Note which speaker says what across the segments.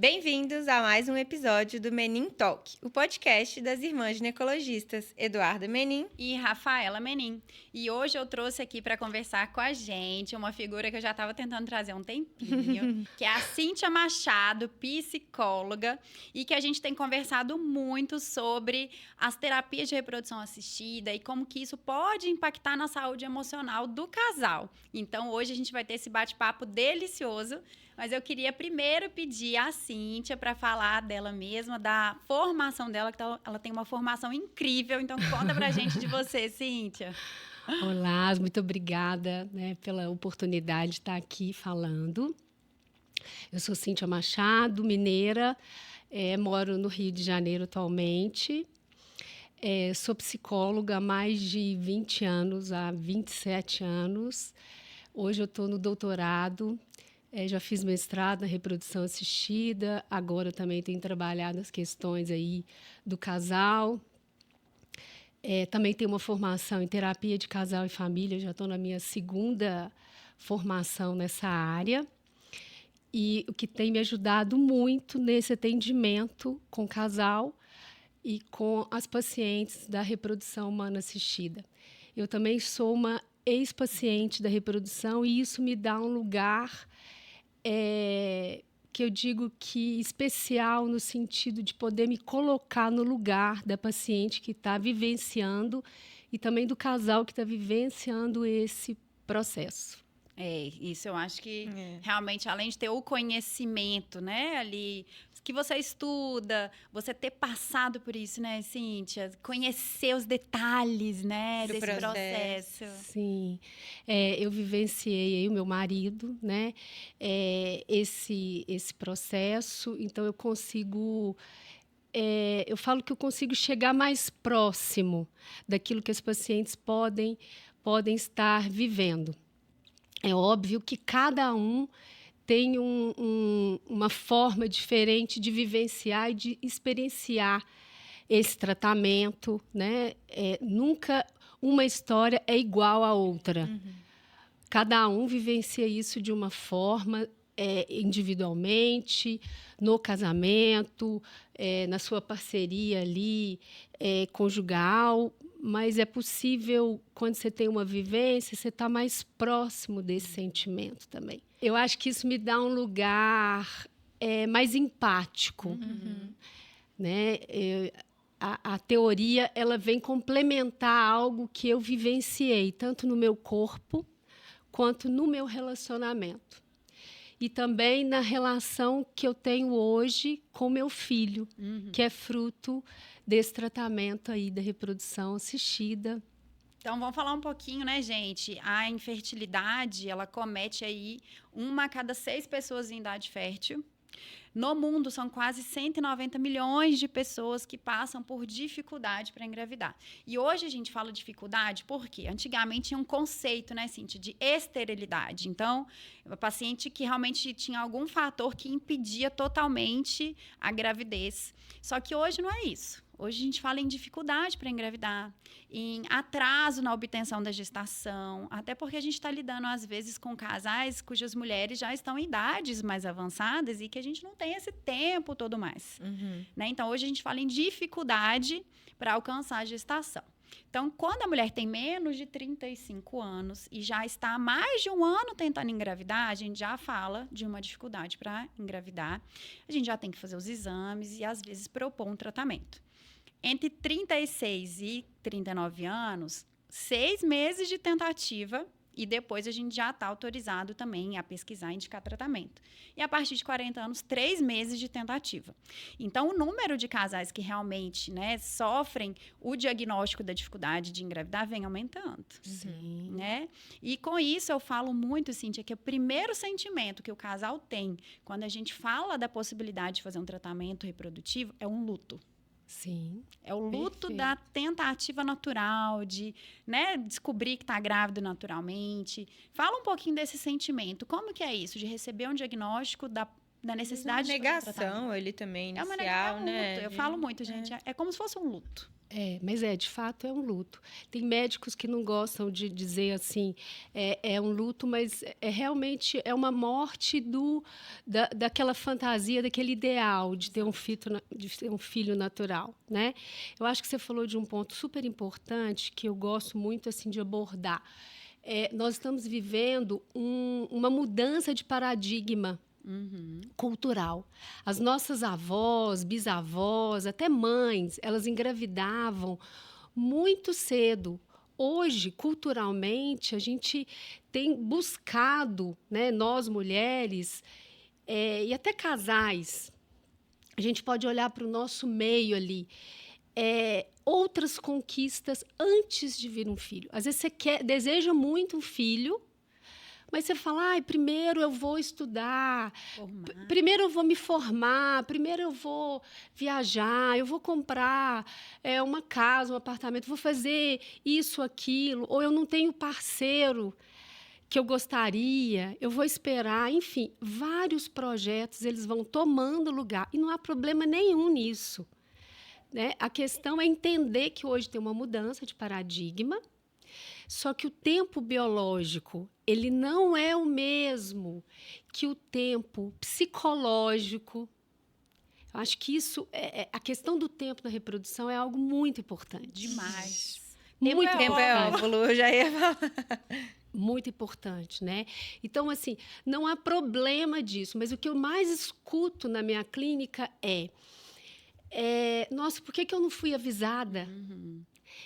Speaker 1: Bem-vindos a mais um episódio do Menin Talk, o podcast das irmãs ginecologistas Eduarda Menin
Speaker 2: e Rafaela Menin. E hoje eu trouxe aqui para conversar com a gente uma figura que eu já estava tentando trazer há um tempinho, que é a Cíntia Machado, psicóloga, e que a gente tem conversado muito sobre as terapias de reprodução assistida e como que isso pode impactar na saúde emocional do casal. Então hoje a gente vai ter esse bate-papo delicioso, mas eu queria primeiro pedir a Cíntia para falar dela mesma, da formação dela, que ela tem uma formação incrível. Então, conta pra gente de você, Cíntia.
Speaker 3: Olá, muito obrigada, pela oportunidade de estar aqui falando. Eu sou Cíntia Machado, mineira, moro no Rio de Janeiro atualmente. Sou psicóloga há mais de 20 anos, há 27 anos. Hoje eu estou no doutorado. Já fiz mestrado na reprodução assistida, agora também tenho trabalhado as questões aí do casal. Também tenho uma formação em terapia de casal e família, já estou na minha segunda formação nessa área. E o que tem me ajudado muito nesse atendimento com o casal e com as pacientes da reprodução humana assistida. Eu também sou uma ex-paciente da reprodução e isso me dá um lugar que eu digo que especial no sentido de poder me colocar no lugar da paciente que está vivenciando e também do casal que está vivenciando esse processo.
Speaker 2: Isso eu acho que realmente, além de ter o conhecimento, né, ali, que você estuda, você ter passado por isso, né, Cíntia? Conhecer os detalhes, né, desse processo.
Speaker 3: Sim, eu vivenciei aí o meu marido, né, esse processo, então eu consigo... eu falo que eu consigo chegar mais próximo daquilo que as pacientes podem estar vivendo. É óbvio que cada um tem uma forma diferente de vivenciar e de experienciar esse tratamento, né? Nunca uma história é igual à outra. Uhum. Cada um vivencia isso de uma forma individualmente, no casamento, na sua parceria ali conjugal, mas é possível, quando você tem uma vivência, você está mais próximo desse sentimento também. Eu acho que isso me dá um lugar mais empático. Uhum. Né? A teoria ela vem complementar algo que eu vivenciei, tanto no meu corpo, quanto no meu relacionamento. E também na relação que eu tenho hoje com meu filho, que é fruto desse tratamento aí da reprodução assistida.
Speaker 2: Então, vamos falar um pouquinho, né, gente? A infertilidade, ela comete aí 1 a cada 6 pessoas em idade fértil. No mundo, são quase 190 milhões de pessoas que passam por dificuldade para engravidar. E hoje a gente fala dificuldade porque antigamente tinha um conceito, né, Cíntia, de esterilidade. Então, a paciente que realmente tinha algum fator que impedia totalmente a gravidez. Só que hoje não é isso. Hoje a gente fala em dificuldade para engravidar, em atraso na obtenção da gestação, até porque a gente está lidando, às vezes, com casais cujas mulheres já estão em idades mais avançadas e que a gente não tem esse tempo todo mais. Uhum. Né? Então, hoje a gente fala em dificuldade para alcançar a gestação. Então, quando a mulher tem menos de 35 anos e já está há mais de 1 ano tentando engravidar, a gente já fala de uma dificuldade para engravidar. A gente já tem que fazer os exames e, às vezes, propor um tratamento. Entre 36 e 39 anos, 6 meses de tentativa e depois a gente já está autorizado também a pesquisar e indicar tratamento. E a partir de 40 anos, 3 meses de tentativa. Então, o número de casais que realmente, né, sofrem o diagnóstico da dificuldade de engravidar vem aumentando.
Speaker 3: Sim.
Speaker 2: Né? E com isso eu falo muito, Cíntia, que o primeiro sentimento que o casal tem quando a gente fala da possibilidade de fazer um tratamento reprodutivo é um luto.
Speaker 3: Sim.
Speaker 2: É o luto
Speaker 3: Perfeito.
Speaker 2: da tentativa natural, de, né, descobrir que está grávida naturalmente. Fala um pouquinho desse sentimento. Como que é isso, de receber um diagnóstico da da
Speaker 1: Uma
Speaker 2: necessidade de fazer tratamento.
Speaker 1: negação ali também,
Speaker 2: É
Speaker 1: inicial,
Speaker 2: um
Speaker 1: né?
Speaker 2: luto. Eu falo muito, gente. É como se fosse um luto.
Speaker 3: Mas de fato é um luto. Tem médicos que não gostam de dizer assim, é um luto, mas realmente é uma morte daquela fantasia, daquele ideal de ter um filho natural, né? Eu acho que você falou de um ponto super importante que eu gosto muito assim de abordar. Nós estamos vivendo uma mudança de paradigma cultural. As nossas avós, bisavós, até mães, elas engravidavam muito cedo. Hoje, culturalmente, a gente tem buscado, né, nós mulheres, e até casais, a gente pode olhar para o nosso meio ali, outras conquistas antes de vir um filho. Às vezes você deseja muito um filho, mas você fala, primeiro eu vou estudar, primeiro eu vou me formar, primeiro eu vou viajar, eu vou comprar uma casa, um apartamento, vou fazer isso, aquilo, ou eu não tenho parceiro que eu gostaria, eu vou esperar, enfim, vários projetos eles vão tomando lugar e não há problema nenhum nisso, né? A questão é entender que hoje tem uma mudança de paradigma. Só que o tempo biológico, ele não é o mesmo que o tempo psicológico. Eu acho que isso, a questão do tempo na reprodução é algo muito importante.
Speaker 2: Demais.
Speaker 3: Muito
Speaker 1: Tempo é
Speaker 3: importante.
Speaker 1: óvulo, eu já ia falar.
Speaker 3: Muito importante, né? Então, assim, não há problema disso, mas o que eu mais escuto na minha clínica nossa, por que eu não fui avisada?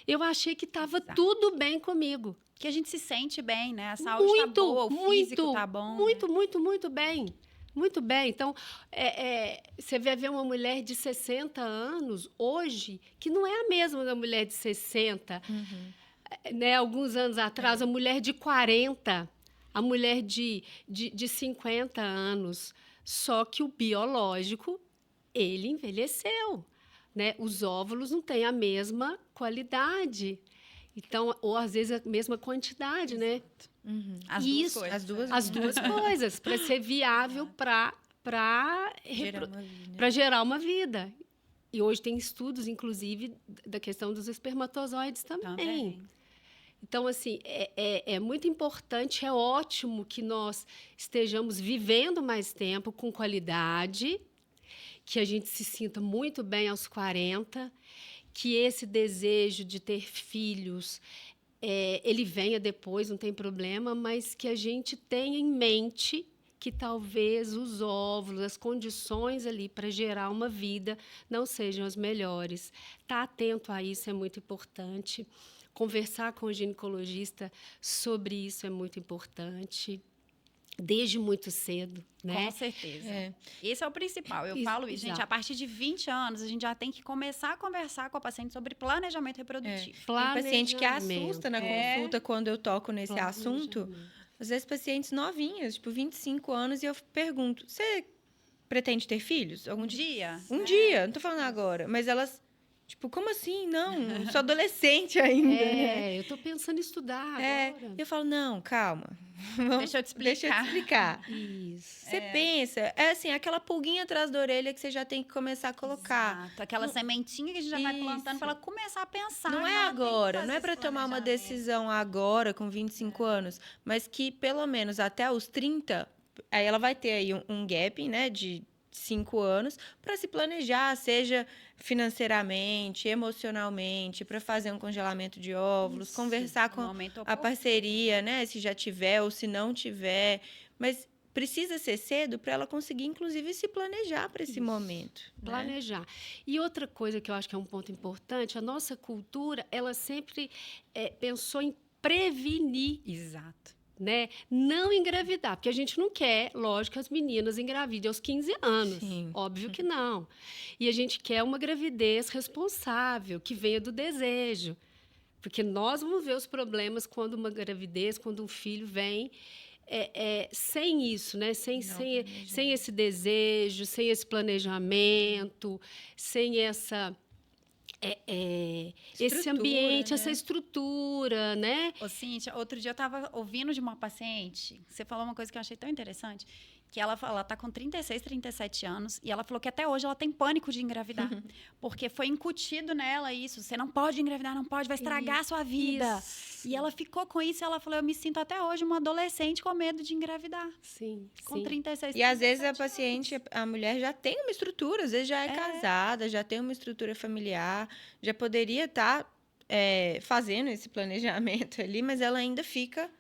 Speaker 3: Eu achei que estava tudo bem comigo.
Speaker 2: Que a gente se sente bem, né? A saúde está boa, o físico está bom.
Speaker 3: Muito bem. Muito bem. Então, você vai ver uma mulher de 60 anos hoje, que não é a mesma da mulher de 60. Né? Alguns anos atrás, a mulher de 40, a mulher de 50 anos. Só que o biológico, ele envelheceu. Né? Os óvulos não têm a mesma qualidade. Então, ou às vezes a mesma quantidade, né?
Speaker 2: As duas coisas.
Speaker 1: As duas
Speaker 3: Coisas, para ser viável para gerar uma vida. E hoje tem estudos, inclusive, da questão dos espermatozoides também. Então, assim, é muito importante, é ótimo que nós estejamos vivendo mais tempo com qualidade, que a gente se sinta muito bem aos 40, que esse desejo de ter filhos, ele venha depois, não tem problema, mas que a gente tenha em mente que talvez os óvulos, as condições ali para gerar uma vida não sejam as melhores. Estar atento a isso é muito importante. Conversar com o ginecologista sobre isso é muito importante. Desde muito cedo, né?
Speaker 2: Com certeza. Esse é o principal. Eu falo isso, gente,
Speaker 3: exato.
Speaker 2: a partir de 20 anos, a gente já tem que começar a conversar com a paciente sobre planejamento reprodutivo.
Speaker 1: Tem paciente que assusta na consulta quando eu toco nesse assunto. Às vezes, pacientes novinhas, tipo 25 anos, e eu pergunto, você pretende ter filhos? Algum dia? Um dia, não tô falando agora. Mas elas... Tipo, como assim? Não, sou adolescente ainda. Né?
Speaker 3: Eu tô pensando em estudar agora.
Speaker 1: Eu falo, não, calma.
Speaker 2: Deixa eu te explicar.
Speaker 3: Isso.
Speaker 1: Você pensa, assim, aquela pulguinha atrás da orelha que você já tem que começar a colocar.
Speaker 2: Exato. Aquela sementinha que a gente já vai plantando para ela começar a pensar.
Speaker 1: Não é agora, não é para tomar uma decisão agora, com 25 anos, mas que pelo menos até os 30, aí ela vai ter aí um gap, né, de 5 anos para se planejar, seja financeiramente, emocionalmente, para fazer um congelamento de óvulos, conversar com a parceria, né, se já tiver ou se não tiver, mas precisa ser cedo para ela conseguir, inclusive, se planejar para esse momento.
Speaker 3: Planejar. Né? E outra coisa que eu acho que é um ponto importante, a nossa cultura, ela sempre pensou em prevenir.
Speaker 2: Exato.
Speaker 3: Né? Não engravidar, porque a gente não quer, lógico, que as meninas engravidem aos 15 anos.
Speaker 1: Sim.
Speaker 3: Óbvio que não. E a gente quer uma gravidez responsável, que venha do desejo. Porque nós vamos ver os problemas quando uma gravidez, quando um filho vem sem isso, né? Sem esse desejo, sem esse planejamento, sem esse ambiente, essa estrutura, né?
Speaker 2: Ô, Cíntia, outro dia eu estava ouvindo de uma paciente, você falou uma coisa que eu achei tão interessante, que ela tá com 36, 37 anos, e ela falou que até hoje ela tem pânico de engravidar. Porque foi incutido nela isso. Você não pode engravidar, não pode, vai estragar a sua vida.
Speaker 3: Isso.
Speaker 2: E ela ficou com isso e ela falou, eu me sinto até hoje uma adolescente com medo de engravidar.
Speaker 3: Sim,
Speaker 2: Com
Speaker 3: sim.
Speaker 2: 36,
Speaker 1: E às vezes a
Speaker 2: 37
Speaker 1: paciente, a mulher já tem uma estrutura, às vezes já é casada, já tem uma estrutura familiar, já poderia estar fazendo esse planejamento ali, mas ela ainda fica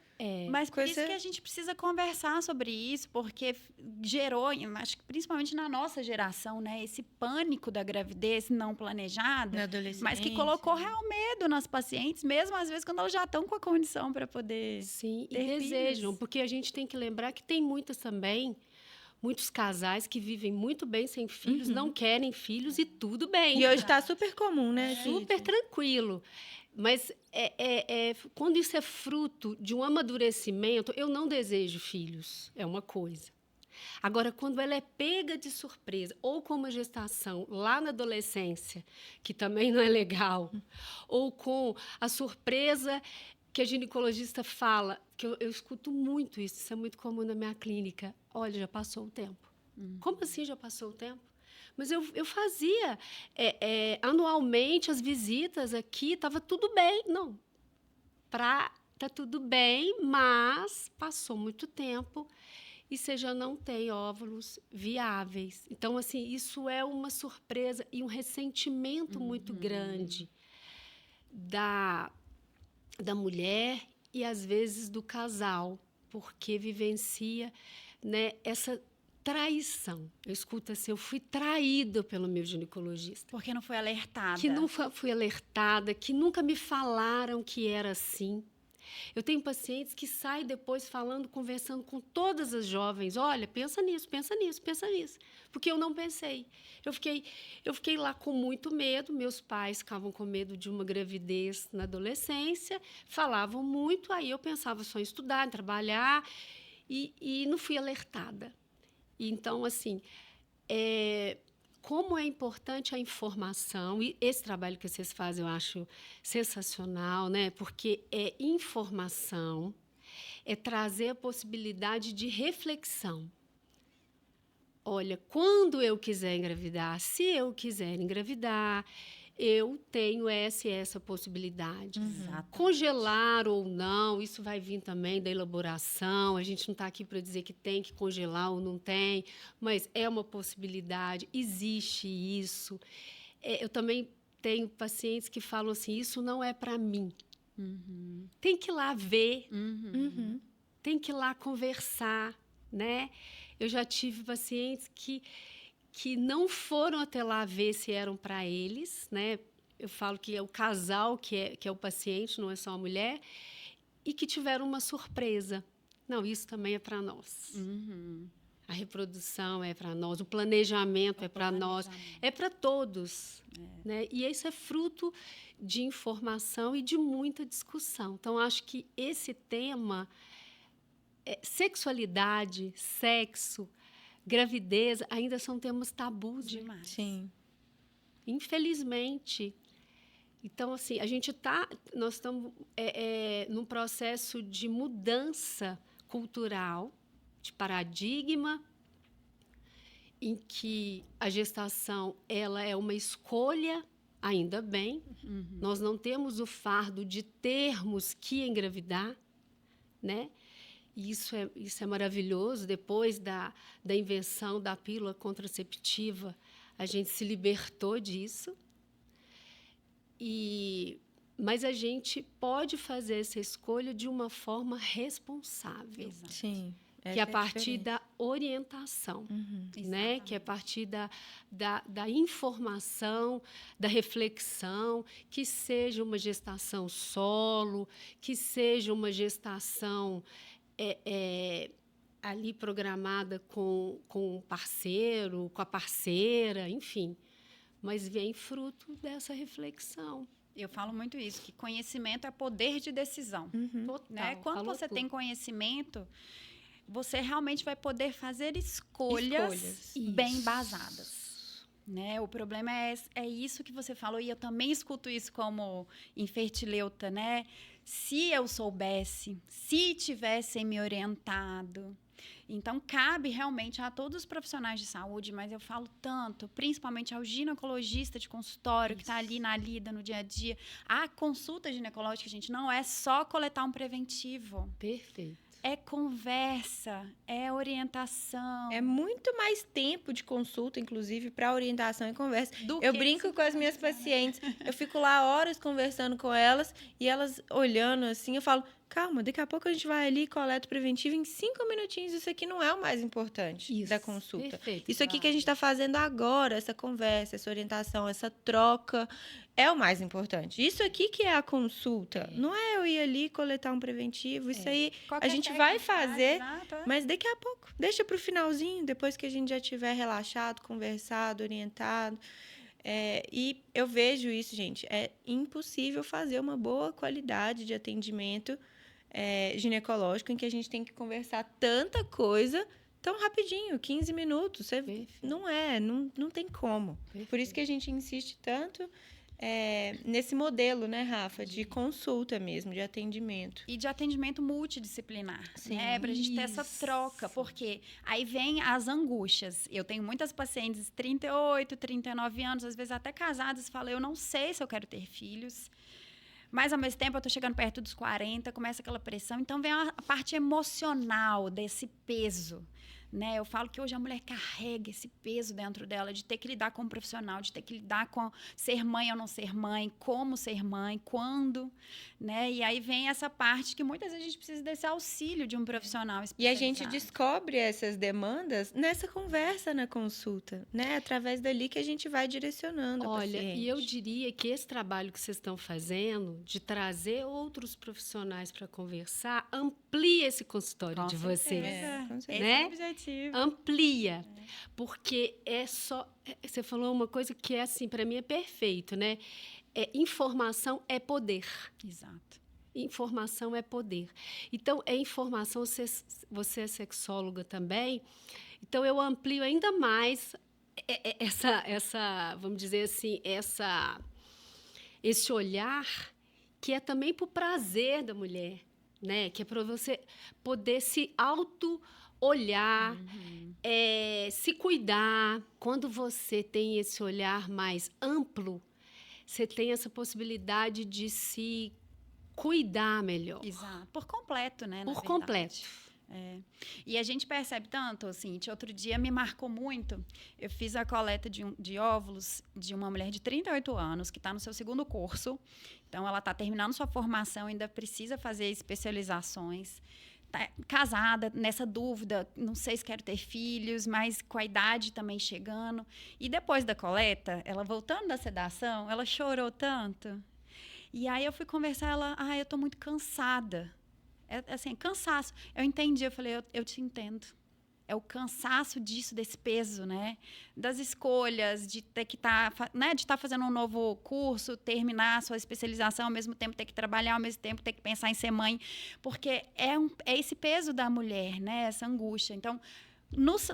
Speaker 2: Mas por isso
Speaker 1: coisa.
Speaker 2: que a gente precisa conversar sobre isso, porque gerou, acho que principalmente na nossa geração, né, esse pânico da gravidez não planejada,
Speaker 1: Na adolescência.
Speaker 2: mas que colocou real medo nas pacientes, mesmo às vezes quando elas já estão com a condição para poder.
Speaker 3: Sim, e
Speaker 2: ter
Speaker 3: desejam,
Speaker 2: filhos.
Speaker 3: porque a gente tem que lembrar que tem muitos casais que vivem muito bem sem filhos, não querem filhos e tudo bem.
Speaker 1: E hoje está super comum, né?
Speaker 3: Super tranquilo. Mas quando isso é fruto de um amadurecimento, eu não desejo filhos, é uma coisa. Agora, quando ela é pega de surpresa, ou com uma gestação lá na adolescência, que também não é legal, ou com a surpresa que a ginecologista fala, que eu escuto muito isso é muito comum na minha clínica. Olha, já passou o tempo. Como assim já passou o tempo? Mas eu fazia anualmente as visitas aqui, estava tudo bem. Não, tá tudo bem, mas passou muito tempo e você já não tem óvulos viáveis. Então, assim, isso é uma surpresa e um ressentimento muito grande da mulher e, às vezes, do casal, porque vivencia, né, essa traição. Eu escuto assim, eu fui traída pelo meu ginecologista.
Speaker 2: Porque não foi alertada.
Speaker 3: Que não fui alertada, que nunca me falaram que era assim. Eu tenho pacientes que saem depois falando, conversando com todas as jovens. Olha, pensa nisso, pensa nisso, pensa nisso. Porque eu não pensei. Eu fiquei lá com muito medo. Meus pais ficavam com medo de uma gravidez na adolescência. Falavam muito, aí eu pensava só em estudar, em trabalhar. E não fui alertada. Então, assim, como é importante a informação, e esse trabalho que vocês fazem eu acho sensacional, né? Porque é informação, é trazer a possibilidade de reflexão. Olha, quando eu quiser engravidar, se eu quiser engravidar, eu tenho essa possibilidade. Congelar ou não, isso vai vir também da elaboração. A gente não está aqui para dizer que tem que congelar ou não tem, mas é uma possibilidade, existe isso. Eu também tenho pacientes que falam assim, isso não é para mim. Tem que ir lá ver, tem que ir lá conversar, né? Eu já tive pacientes que não foram até lá ver se eram para eles, né? Eu falo que é o casal que é o paciente, não é só a mulher, e que tiveram uma surpresa. Não, isso também é para nós. A reprodução é para nós, o planejamento é para nós, é para todos. Né? E isso é fruto de informação e de muita discussão. Então, acho que esse tema, sexualidade, sexo, gravidez, ainda são temas tabus
Speaker 2: Demais.
Speaker 1: Sim.
Speaker 3: Infelizmente. Então, assim, nós estamos num processo de mudança cultural, de paradigma, em que a gestação ela é uma escolha, ainda bem. Nós não temos o fardo de termos que engravidar, né? E isso é maravilhoso. Depois da invenção da pílula contraceptiva, a gente se libertou disso. Mas a gente pode fazer essa escolha de uma forma responsável.
Speaker 2: Exato.
Speaker 1: Sim.
Speaker 3: Que é a partir da orientação, né? Que é a partir da informação, da reflexão, que seja uma gestação solo, que seja uma gestação ali programada com o parceiro, com a parceira, enfim. Mas vem fruto dessa reflexão.
Speaker 2: Eu falo muito isso, que conhecimento é poder de decisão.
Speaker 3: Total,
Speaker 2: Né? Quando
Speaker 3: falou
Speaker 2: você
Speaker 3: tudo.
Speaker 2: tem conhecimento, você realmente vai poder fazer escolhas bem
Speaker 3: Isso.
Speaker 2: embasadas. Né? O problema é isso que você falou, e eu também escuto isso como infertileuta, né? Se eu soubesse, se tivessem me orientado, Então, cabe realmente a todos os profissionais de saúde, mas eu falo tanto, principalmente ao ginecologista de consultório, que está ali na lida, no dia a dia. A consulta ginecológica, gente, não é só coletar um preventivo.
Speaker 3: Perfeito.
Speaker 2: É conversa, é orientação.
Speaker 1: É muito mais tempo de consulta, inclusive, para orientação e conversa.
Speaker 2: Do
Speaker 1: Eu
Speaker 2: que
Speaker 1: brinco com as minhas
Speaker 2: simplesmente,
Speaker 1: pacientes. Eu fico lá horas conversando com elas e elas olhando assim. Eu falo, calma, daqui a pouco a gente vai ali e coleta o preventivo em 5 minutinhos. Isso aqui não é o mais importante
Speaker 3: Isso,
Speaker 1: da consulta.
Speaker 3: perfeito.
Speaker 1: Isso aqui que a gente está fazendo agora, essa conversa, essa orientação, essa troca, é o mais importante. Isso aqui que é a consulta. Não é eu ir ali coletar um preventivo. Isso aí
Speaker 2: Qualquer
Speaker 1: a gente vai
Speaker 2: técnica,
Speaker 1: fazer,
Speaker 2: exato, é.
Speaker 1: mas daqui a pouco. Deixa para o finalzinho, depois que a gente já tiver relaxado, conversado, orientado. E eu vejo isso, gente. É impossível fazer uma boa qualidade de atendimento ginecológico em que a gente tem que conversar tanta coisa tão rapidinho, 15 minutos. Não tem como.
Speaker 3: Perfeito.
Speaker 1: Por isso que a gente insiste tanto nesse modelo, né, Rafa, de consulta mesmo, de atendimento.
Speaker 2: E de atendimento multidisciplinar,
Speaker 1: Sim.
Speaker 2: né? Pra gente ter essa
Speaker 3: Isso.
Speaker 2: troca, porque aí vem as angústias. Eu tenho muitas pacientes de 38, 39 anos, às vezes até casadas, falam, eu não sei se eu quero ter filhos, mas ao mesmo tempo eu tô chegando perto dos 40, começa aquela pressão, então vem a parte emocional desse peso. Né? Eu falo que hoje a mulher carrega esse peso dentro dela de ter que lidar com um profissional, de ter que lidar com ser mãe ou não ser mãe, como ser mãe, quando, né? E aí vem essa parte que muitas vezes a gente precisa desse auxílio de um profissional
Speaker 1: E a gente
Speaker 2: especializado.
Speaker 1: descobre essas demandas nessa conversa na consulta, né? Através dali que a gente vai direcionando a
Speaker 3: Olha,
Speaker 1: paciente.
Speaker 3: e eu diria que esse trabalho que vocês estão fazendo, de trazer outros profissionais para conversar, amplia esse consultório
Speaker 2: Com
Speaker 3: de
Speaker 2: certeza.
Speaker 3: vocês.
Speaker 1: Com certeza.
Speaker 2: Esse
Speaker 3: Né?
Speaker 2: é o objetivo.
Speaker 3: Amplia, porque você falou uma coisa que é assim, para mim é perfeito, né? Informação é poder.
Speaker 2: Exato.
Speaker 3: Informação é poder. Então, informação, você é sexóloga também, então eu amplio ainda mais vamos dizer assim, esse olhar que é também para o prazer da mulher, né? Que é para você poder se olhar, se cuidar. Quando você tem esse olhar mais amplo, você tem essa possibilidade de se cuidar melhor.
Speaker 2: Exato. Por completo, né? na
Speaker 3: Por
Speaker 2: verdade.
Speaker 3: completo.
Speaker 2: E a gente percebe tanto, assim, outro dia me marcou muito, eu fiz a coleta de óvulos de uma mulher de 38 anos, que está no seu 2º curso, então ela está terminando sua formação, ainda precisa fazer especializações, tá casada, nessa dúvida, não sei se quero ter filhos, mas com a idade também chegando, e depois da coleta, ela voltando da sedação, ela chorou tanto, e aí eu fui conversar, ela, eu estou muito cansada. Assim, cansaço. Eu entendi, eu falei, eu te entendo. É o cansaço disso, desse peso, né? Das escolhas, de ter que estar fazendo um novo curso, terminar a sua especialização, ao mesmo tempo ter que trabalhar, ao mesmo tempo ter que pensar em ser mãe. Porque é esse peso da mulher, né? Essa angústia. Então,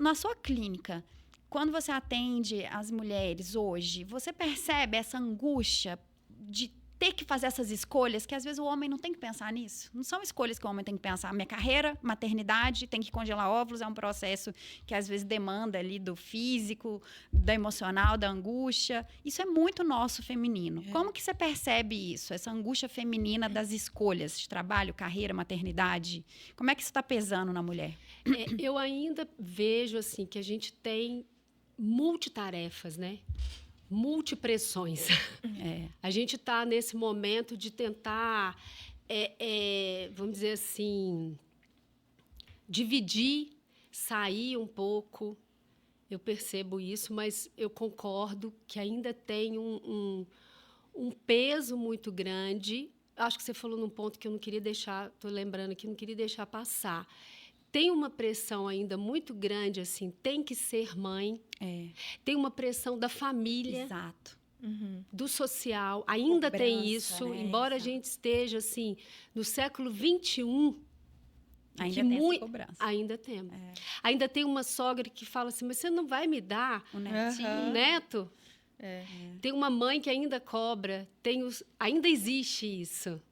Speaker 2: na sua clínica, quando você atende as mulheres hoje, você percebe essa angústia de ter que fazer essas escolhas, que às vezes o homem não tem que pensar nisso. Não são escolhas que o homem tem que pensar. Minha carreira, maternidade, tem que congelar óvulos, é um processo que às vezes demanda ali do físico, da emocional, da angústia. Isso é muito nosso feminino. Como que você percebe isso? Essa angústia feminina das escolhas de trabalho, carreira, maternidade? Como é que isso está pesando na mulher?
Speaker 3: Eu ainda vejo assim que a gente tem multitarefas, né? Multipressões. A gente está nesse momento de tentar, vamos dizer assim, dividir, sair um pouco. Eu percebo isso, mas eu concordo que ainda tem um peso muito grande. Acho que você falou num ponto que eu não queria deixar, estou lembrando aqui, não queria deixar passar. Tem uma pressão ainda muito grande, assim, tem que ser mãe. Tem uma pressão da família.
Speaker 2: Exato.
Speaker 3: Do social. Ainda tem
Speaker 2: Cobrança,
Speaker 3: isso,
Speaker 2: né?
Speaker 3: embora
Speaker 2: Exato.
Speaker 3: a gente esteja, assim, no século XXI.
Speaker 2: Ainda
Speaker 3: que
Speaker 2: tem essa cobrança.
Speaker 3: Ainda temos. Ainda tem uma sogra que fala assim, mas você não vai me dar
Speaker 2: O netinho.
Speaker 3: um neto? Tem uma mãe que ainda cobra. Ainda existe isso.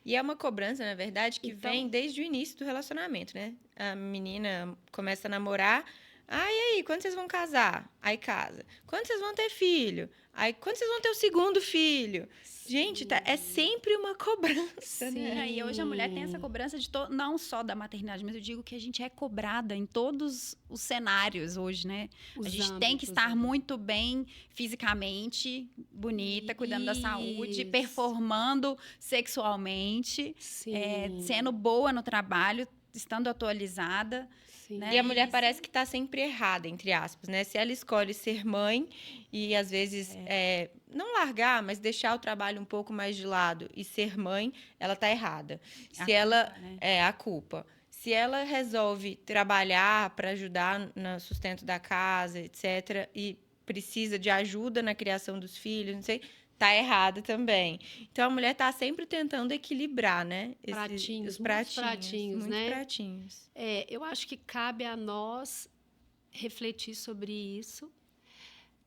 Speaker 1: E é uma cobrança, na verdade, que
Speaker 3: Então-
Speaker 1: vem desde o início do relacionamento, né? A menina começa a namorar. Ah, e aí, quando vocês vão casar? Aí casa. Quando vocês vão ter filho? Aí, quando vocês vão ter o segundo filho? Gente, é sempre uma cobrança, né?
Speaker 2: E hoje a mulher tem essa cobrança de não só da maternidade, mas eu digo que a gente é cobrada em todos os cenários hoje, né?
Speaker 3: Os
Speaker 2: a gente tem que
Speaker 3: âmbitos,
Speaker 2: estar
Speaker 3: né?
Speaker 2: muito bem fisicamente, bonita, cuidando da saúde,
Speaker 3: Isso.
Speaker 2: performando sexualmente,
Speaker 3: Sim.
Speaker 2: sendo boa no trabalho, estando atualizada.
Speaker 3: Sim.
Speaker 2: né?
Speaker 1: E a mulher
Speaker 2: Isso.
Speaker 1: parece que está sempre errada, entre aspas, né? Se ela escolhe ser mãe e, às vezes, não largar, mas deixar o trabalho um pouco mais de lado e ser mãe, ela está errada.
Speaker 2: A
Speaker 1: Se ela...
Speaker 2: culpa, né?
Speaker 1: É, a culpa. Se ela resolve trabalhar para ajudar no sustento da casa, etc., e precisa de ajuda na criação dos filhos, não sei, tá errada também. Então, a mulher está sempre tentando equilibrar, né?
Speaker 3: Pratinhos,
Speaker 1: os
Speaker 3: muitos pratinhos,
Speaker 1: muitos
Speaker 3: né?
Speaker 1: pratinhos.
Speaker 3: Eu acho que cabe a nós refletir sobre isso.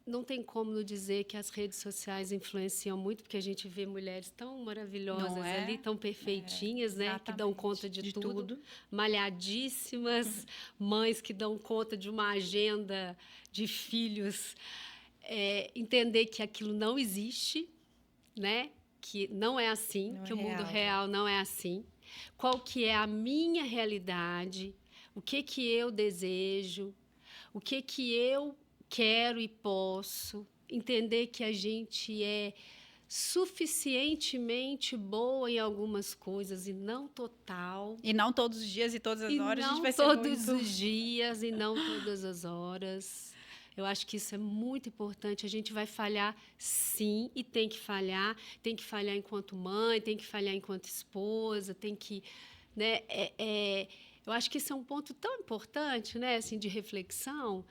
Speaker 3: Não tem como não dizer que as redes sociais influenciam muito, porque a gente vê mulheres tão maravilhosas
Speaker 2: Não é?
Speaker 3: ali, tão perfeitinhas, né? Que dão
Speaker 2: exatamente.
Speaker 3: conta de tudo. Malhadíssimas, mães que dão conta de uma agenda de filhos. Entender que aquilo não existe, né? Que não é assim,
Speaker 1: Não
Speaker 3: que
Speaker 1: é
Speaker 3: o mundo
Speaker 1: real.
Speaker 3: real não é assim. Qual que é a minha realidade? O que eu desejo? O que eu quero e posso? Entender que a gente é suficientemente boa em algumas coisas e não total.
Speaker 2: E não todos os dias e todas as
Speaker 3: E
Speaker 2: horas a gente
Speaker 3: não
Speaker 2: vai ser
Speaker 3: todos
Speaker 2: muito...
Speaker 3: os dias e não todas as horas. Eu acho que isso é muito importante. A gente vai falhar, sim, e tem que falhar. Tem que falhar enquanto mãe, tem que falhar enquanto esposa, tem que... Né, eu acho que isso é um ponto tão importante, né, assim, de reflexão.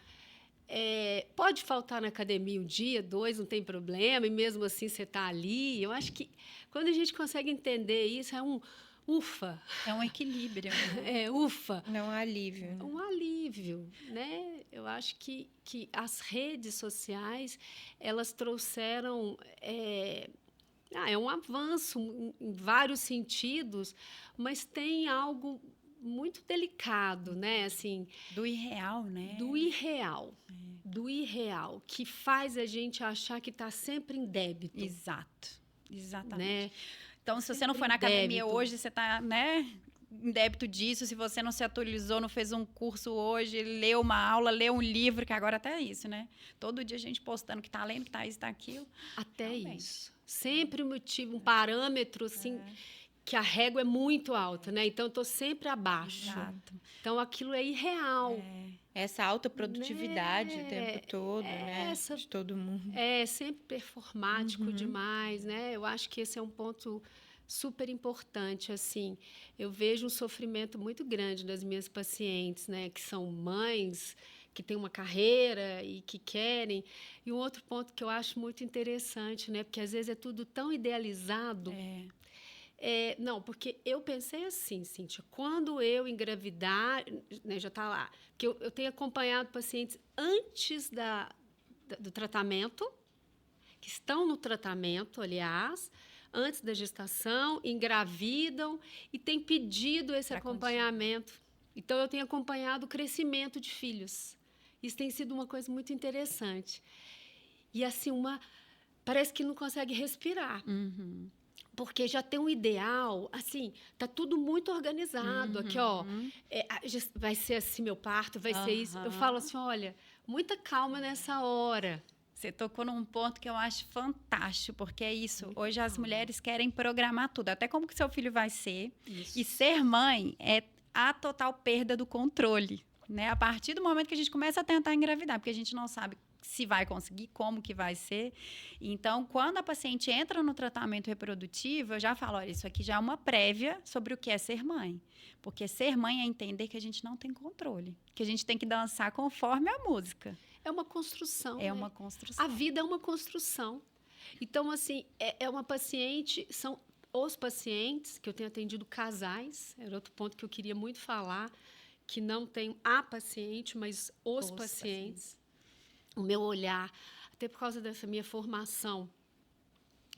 Speaker 3: Pode faltar na academia um dia, dois, não tem problema, e mesmo assim você está ali. Eu acho que quando a gente consegue entender isso, é um ufa.
Speaker 2: É um equilíbrio.
Speaker 3: Ufa.
Speaker 1: Não há alívio. Né?
Speaker 3: Um alívio, né? Eu acho que as redes sociais, elas trouxeram... é um avanço em vários sentidos, mas tem algo muito delicado, né? Assim,
Speaker 2: Do irreal, né?
Speaker 3: do irreal. Do irreal, que faz a gente achar que está sempre em débito.
Speaker 2: Exato. Exatamente.
Speaker 3: Né?
Speaker 2: Então, se você
Speaker 3: Sempre
Speaker 2: não foi na
Speaker 3: em
Speaker 2: academia
Speaker 3: débito.
Speaker 2: hoje, você está, né, em débito disso. Se você não se atualizou, não fez um curso hoje, leu uma aula, leu um livro, que agora até é isso, né? Todo dia a gente postando que está lendo, que está isso, está aquilo.
Speaker 3: Até
Speaker 2: Realmente.
Speaker 3: isso. Sempre um motivo, um parâmetro, assim, que a régua é muito alta, né? Então, eu estou sempre abaixo.
Speaker 2: Exato.
Speaker 3: Então, aquilo é irreal.
Speaker 1: Essa alta produtividade
Speaker 3: Né?
Speaker 1: o tempo todo, né?
Speaker 3: Essa-
Speaker 1: De todo mundo.
Speaker 3: É sempre performático demais, né? Eu acho que esse é um ponto super importante, assim. Eu vejo um sofrimento muito grande das minhas pacientes, né? Que são mães, que têm uma carreira e que querem. E um outro ponto que eu acho muito interessante, né? Porque às vezes é tudo tão idealizado. Não, porque eu pensei assim, Cíntia, quando eu engravidar, né, já está lá, porque eu tenho acompanhado pacientes antes do tratamento, que estão no tratamento, aliás, antes da gestação, engravidam e têm pedido esse
Speaker 2: Pra
Speaker 3: acompanhamento. Então, eu tenho acompanhado o crescimento de filhos. Isso tem sido uma coisa muito interessante. E, assim, parece que não consegue respirar. Porque já tem um ideal, assim, tá tudo muito organizado. Aqui, ó, vai ser assim meu parto, vai ser isso. Eu falo assim, olha, muita calma nessa hora.
Speaker 2: Você tocou num ponto que eu acho fantástico, porque é isso. Hoje as mulheres querem programar tudo, até como que seu filho vai ser.
Speaker 3: Isso.
Speaker 2: E ser mãe é a total perda do controle, né? A partir do momento que a gente começa a tentar engravidar, porque a gente não sabe se vai conseguir, como que vai ser. Então, quando a paciente entra no tratamento reprodutivo, eu já falo, olha, isso aqui já é uma prévia sobre o que é ser mãe. Porque ser mãe é entender que a gente não tem controle, que a gente tem que dançar conforme a música.
Speaker 3: É uma construção.
Speaker 2: É
Speaker 3: né?
Speaker 2: uma construção.
Speaker 3: A vida é uma construção. Então, assim, é uma paciente, são os pacientes, que eu tenho atendido casais, era outro ponto que eu queria muito falar, que não tem a paciente, mas os pacientes. O meu olhar, até por causa dessa minha formação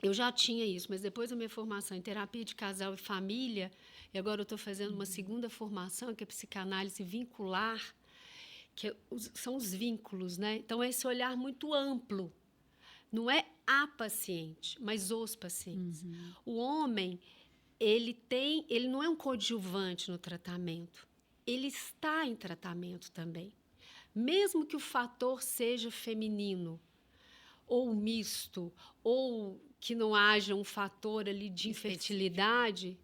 Speaker 3: eu já tinha isso, mas depois da minha formação em terapia de casal e família, e agora eu estou fazendo uma segunda formação, que é psicanálise vincular, são os vínculos, né? Então, é esse olhar muito amplo. Não é a paciente, mas os pacientes. O homem, ele não é um coadjuvante no tratamento. Ele está em tratamento também. Mesmo que o fator seja feminino, ou misto, ou que não haja um fator ali de infertilidade,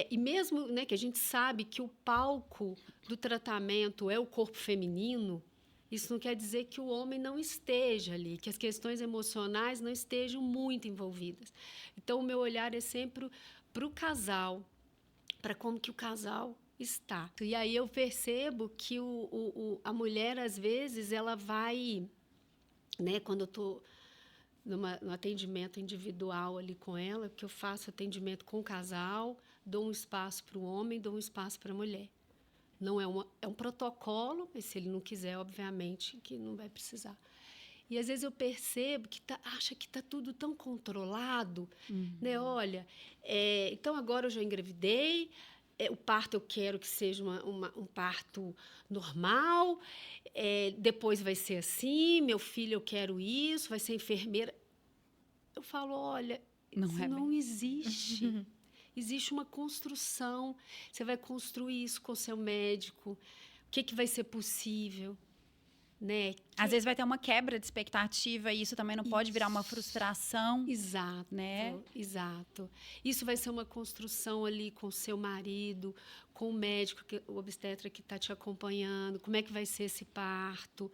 Speaker 3: e mesmo, né, que a gente sabe que o palco do tratamento é o corpo feminino, isso não quer dizer que o homem não esteja ali, que as questões emocionais não estejam muito envolvidas. Então, o meu olhar é sempre para o casal, para como que o casal está. E aí eu percebo que a mulher, às vezes, ela vai, né, quando eu estou no atendimento individual ali com ela, que eu faço atendimento com o casal, dou um espaço para o homem, dou um espaço para a mulher. Não é um protocolo, mas se ele não quiser, obviamente, que não vai precisar. E às vezes eu percebo que acha que está tudo tão controlado, né? Olha, então agora eu já engravidei, o parto eu quero que seja um parto normal, depois vai ser assim, meu filho eu quero isso, vai ser enfermeira. Eu falo, olha, isso não existe. Existe uma construção, você vai construir isso com o seu médico, o que vai ser possível, né?
Speaker 2: Às vezes vai ter uma quebra de expectativa e isso também não pode virar uma frustração.
Speaker 3: Exato,
Speaker 2: né?
Speaker 3: Exato. Isso vai ser uma construção ali com o seu marido, com o médico, o obstetra que está te acompanhando, como é que vai ser esse parto.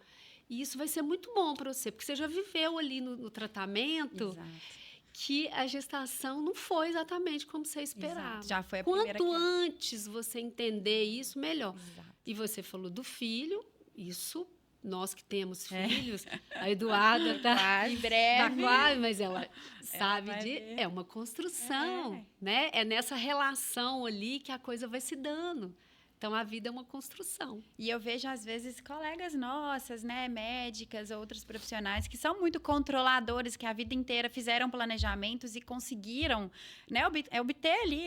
Speaker 3: E isso vai ser muito bom para você, porque você já viveu ali no tratamento.
Speaker 2: Exato.
Speaker 3: Que a gestação não foi exatamente como você esperava.
Speaker 2: Exato. Já foi a primeira
Speaker 3: Quanto antes você entender isso, melhor.
Speaker 2: Exato.
Speaker 3: E você falou do filho, isso, nós que temos filhos, a Eduarda está
Speaker 2: em breve,
Speaker 3: quase, mas ela sabe é uma construção, né? É nessa relação ali que a coisa vai se dando. Então, a vida é uma construção.
Speaker 2: E eu vejo, às vezes, colegas nossas, né, médicas, outros profissionais, que são muito controladores, que a vida inteira fizeram planejamentos e conseguiram, né, obter ali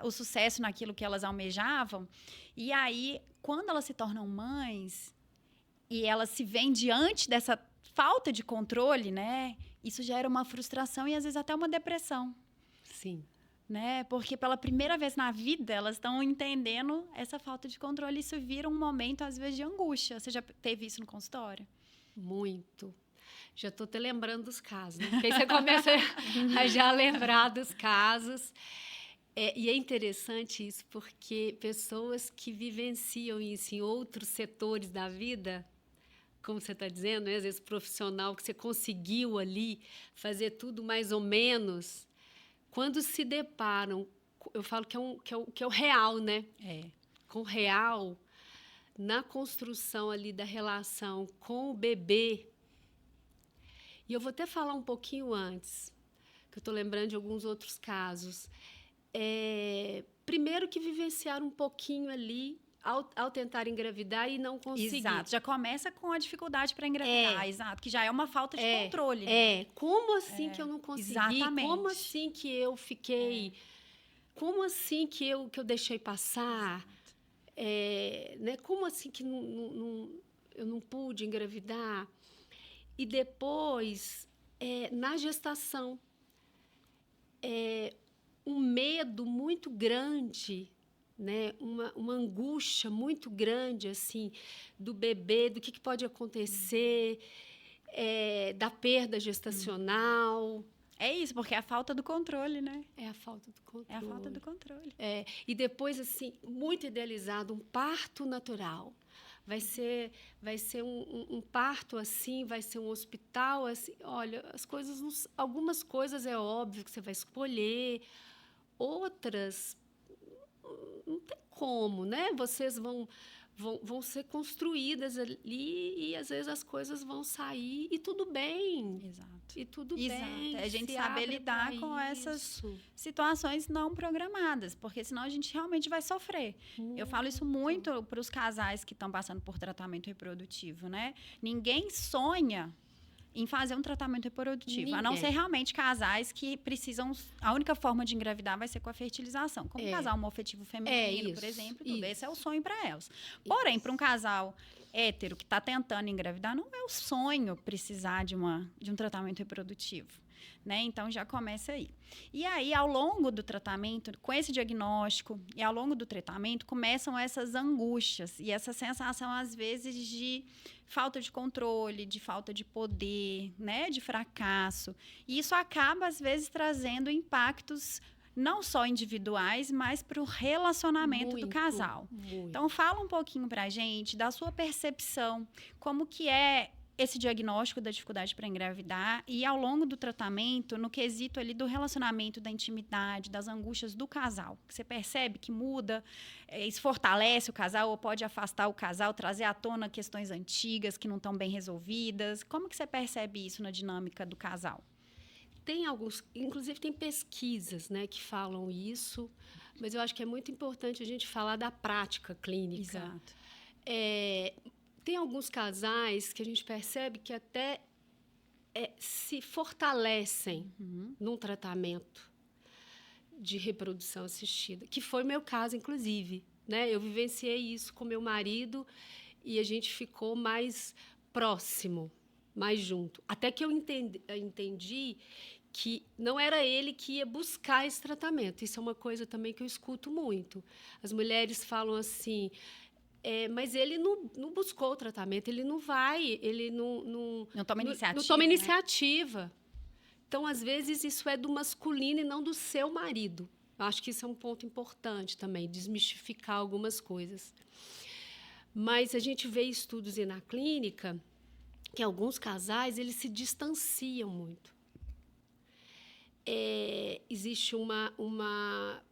Speaker 2: o sucesso naquilo que elas almejavam. E aí, quando elas se tornam mães e elas se veem diante dessa falta de controle, né, isso gera uma frustração e, às vezes, até uma depressão.
Speaker 3: Sim.
Speaker 2: Né? Porque pela primeira vez na vida elas estão entendendo essa falta de controle. Isso vira um momento, às vezes, de angústia. Você já teve isso no consultório?
Speaker 3: Muito. Já estou te lembrando dos casos, né? Porque aí você começa a já lembrar dos casos. E é interessante isso, porque pessoas que vivenciam isso em outros setores da vida, como você está dizendo, né? Às vezes profissional, que você conseguiu ali fazer tudo mais ou menos. Quando se deparam, eu falo que é o real, né? Com o real, na construção ali da relação com o bebê. E eu vou até falar um pouquinho antes, que eu estou lembrando de alguns outros casos. Primeiro que vivenciaram um pouquinho ali ao tentar engravidar e não conseguir.
Speaker 2: Exato, já começa com a dificuldade para engravidar, exato, que já é uma falta de controle.
Speaker 3: Como assim que eu não consegui?
Speaker 2: Exatamente.
Speaker 3: Como assim que eu fiquei... Como assim que eu deixei passar? Né? Como assim que eu não pude engravidar? E depois, na gestação, um medo muito grande, né? Uma angústia muito grande assim, do bebê, do que pode acontecer, da perda gestacional.
Speaker 2: É isso, porque é a falta do controle, né?
Speaker 3: É a falta do controle.
Speaker 2: É a falta do controle.
Speaker 3: E depois, assim, muito idealizado, um parto natural. Vai ser um parto assim, vai ser um hospital assim. Olha, algumas coisas é óbvio que você vai escolher, outras não tem como, né? Vocês vão ser construídas ali e às vezes as coisas vão sair e tudo bem.
Speaker 2: Exato.
Speaker 3: E tudo bem.
Speaker 2: A gente saber lidar com essas situações não programadas, porque senão a gente realmente vai sofrer. Eu falo isso muito para os casais que estão passando por tratamento reprodutivo, né? Ninguém sonha em fazer um tratamento reprodutivo. A não
Speaker 3: Ninguém.
Speaker 2: ser realmente casais que precisam... A única forma de engravidar vai ser com a fertilização. Como um casal homoafetivo feminino, por
Speaker 3: isso,
Speaker 2: exemplo,
Speaker 3: isso.
Speaker 2: esse é o sonho para elas. Porém, para um casal hétero que está tentando engravidar, não é o sonho precisar de um tratamento reprodutivo. Né? Então, já começa aí. E aí, ao longo do tratamento, com esse diagnóstico e ao longo do tratamento, começam essas angústias e essa sensação, às vezes, de falta de controle, de falta de poder, né? De fracasso. E isso acaba, às vezes, trazendo impactos não só individuais, mas para o relacionamento do casal.
Speaker 3: Muito.
Speaker 2: Então, fala um pouquinho para a gente da sua percepção, como que é esse diagnóstico da dificuldade para engravidar e ao longo do tratamento, no quesito ali do relacionamento, da intimidade, das angústias do casal. Você percebe que muda, isso fortalece o casal ou pode afastar o casal, trazer à tona questões antigas que não estão bem resolvidas? Como que você percebe isso na dinâmica do casal?
Speaker 3: Tem alguns, inclusive tem pesquisas, né, que falam isso, mas eu acho que é muito importante a gente falar da prática clínica.
Speaker 2: Exato.
Speaker 3: Tem alguns casais que a gente percebe que até se fortalecem num tratamento de reprodução assistida, que foi meu caso, inclusive. Né? Eu vivenciei isso com meu marido e a gente ficou mais próximo, mais junto. Até que eu entendi que não era ele que ia buscar esse tratamento. Isso é uma coisa também que eu escuto muito. As mulheres falam assim... mas ele não buscou o tratamento, ele não vai, ele não
Speaker 2: toma iniciativa.
Speaker 3: Não toma iniciativa. Né? Então, às vezes, isso é do masculino e não do seu marido. Eu acho que isso é um ponto importante também, desmistificar algumas coisas. Mas a gente vê estudos aí na clínica que alguns casais eles se distanciam muito. Existe uma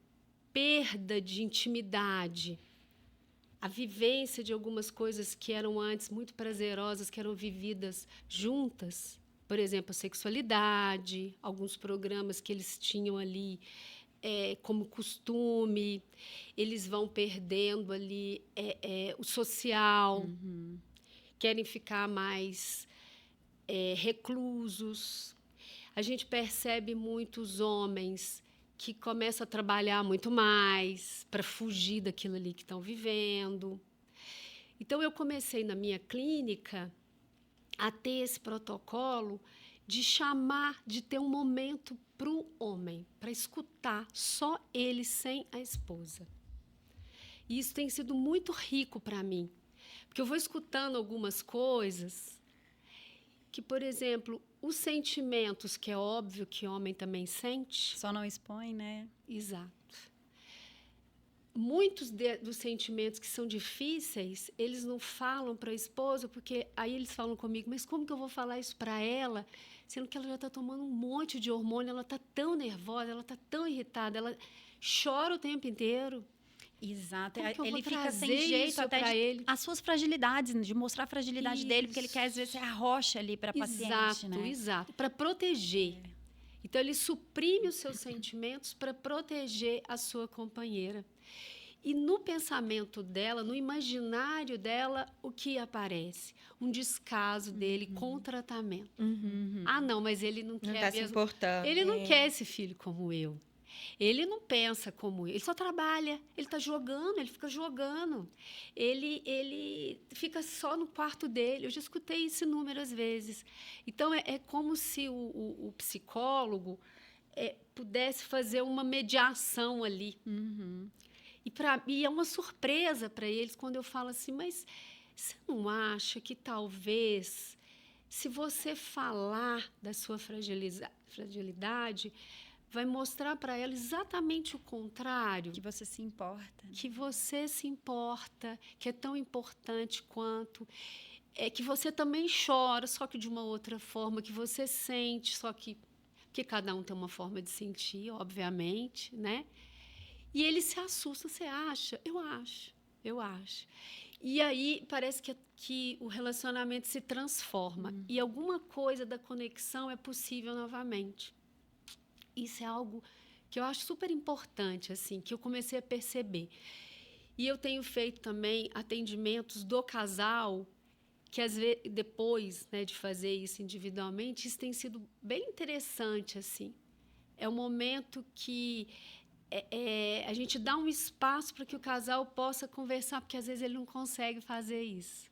Speaker 3: perda de intimidade. A vivência de algumas coisas que eram antes muito prazerosas, que eram vividas juntas, por exemplo, a sexualidade, alguns programas que eles tinham ali como costume, eles vão perdendo ali o social, querem ficar mais reclusos. A gente percebe muitos homens que começam a trabalhar muito mais para fugir daquilo ali que estão vivendo. Então, eu comecei na minha clínica a ter esse protocolo de chamar, de ter um momento para o homem, para escutar só ele, sem a esposa. E isso tem sido muito rico para mim, porque eu vou escutando algumas coisas que, por exemplo, os sentimentos, que é óbvio que homem também sente...
Speaker 2: Só não expõe, né?
Speaker 3: Exato. Muitos dos sentimentos que são difíceis, eles não falam para a esposa, porque aí eles falam comigo, mas como que eu vou falar isso para ela, sendo que ela já está tomando um monte de hormônio, ela está tão nervosa, ela está tão irritada, ela chora o tempo inteiro.
Speaker 2: Exato.
Speaker 3: Ele
Speaker 2: fica sem jeito até
Speaker 3: ele.
Speaker 2: As suas fragilidades, de mostrar a fragilidade dele, porque ele quer, às vezes, ser a rocha ali para a paciente, né?
Speaker 3: Exato, para proteger. Então, ele suprime os seus sentimentos para proteger a sua companheira. E no pensamento dela, no imaginário dela, o que aparece? Um descaso dele com o tratamento. Ah, não, mas ele não quer
Speaker 1: tá se
Speaker 3: mesmo.
Speaker 1: importando.
Speaker 3: Ele não quer esse filho como eu. Ele não pensa como eu. Ele só trabalha. Ele está jogando, ele fica jogando. Ele fica só no quarto dele. Eu já escutei isso inúmeras vezes. Então, é como se o psicólogo pudesse fazer uma mediação ali. E é uma surpresa para eles quando eu falo assim, mas você não acha que talvez, se você falar da sua fragilidade, vai mostrar para ela exatamente o contrário?
Speaker 2: Que você se importa.
Speaker 3: Que você se importa, que é tão importante quanto... que você também chora, só que de uma outra forma, que você sente, só que cada um tem uma forma de sentir, obviamente, né? E ele se assusta, você acha? Eu acho. E aí parece que o relacionamento se transforma e alguma coisa da conexão é possível novamente. Isso é algo que eu acho super importante, assim, que eu comecei a perceber. E eu tenho feito também atendimentos do casal que às vezes, depois, né, de fazer isso individualmente, isso tem sido bem interessante, assim. É um momento que a gente dá um espaço para que o casal possa conversar, porque às vezes ele não consegue fazer isso.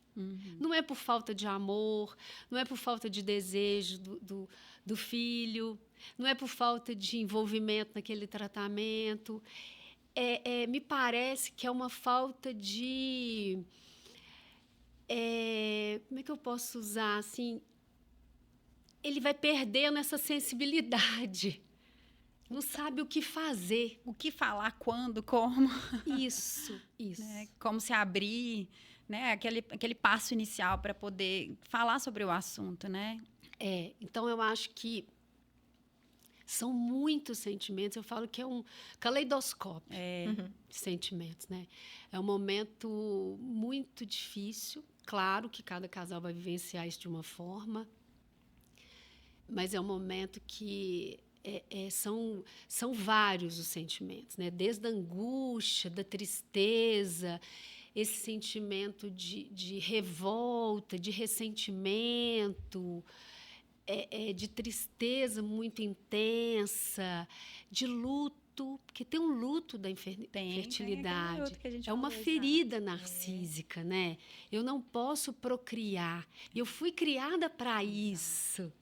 Speaker 3: Não é por falta de amor, não é por falta de desejo do filho, não é por falta de envolvimento naquele tratamento. Me parece que é uma falta de... como é que eu posso usar? Assim, ele vai perdendo essa sensibilidade. Não sabe o que fazer.
Speaker 2: O que falar, quando, como.
Speaker 3: Isso.
Speaker 2: Né? Como se abrir, né? Aquele passo inicial para poder falar sobre o assunto, né?
Speaker 3: Então, eu acho que são muitos sentimentos. Eu falo que é um caleidoscópio de sentimentos, né? É um momento muito difícil. Claro que cada casal vai vivenciar isso de uma forma, mas é um momento que são vários os sentimentos, né? Desde a angústia, da tristeza, esse sentimento de revolta, de ressentimento, de tristeza muito intensa, de luto, porque tem um luto da infertilidade.
Speaker 2: Luto que a gente
Speaker 3: é uma
Speaker 2: falou,
Speaker 3: ferida narcísica, né? Eu não posso procriar. Eu fui criada para isso.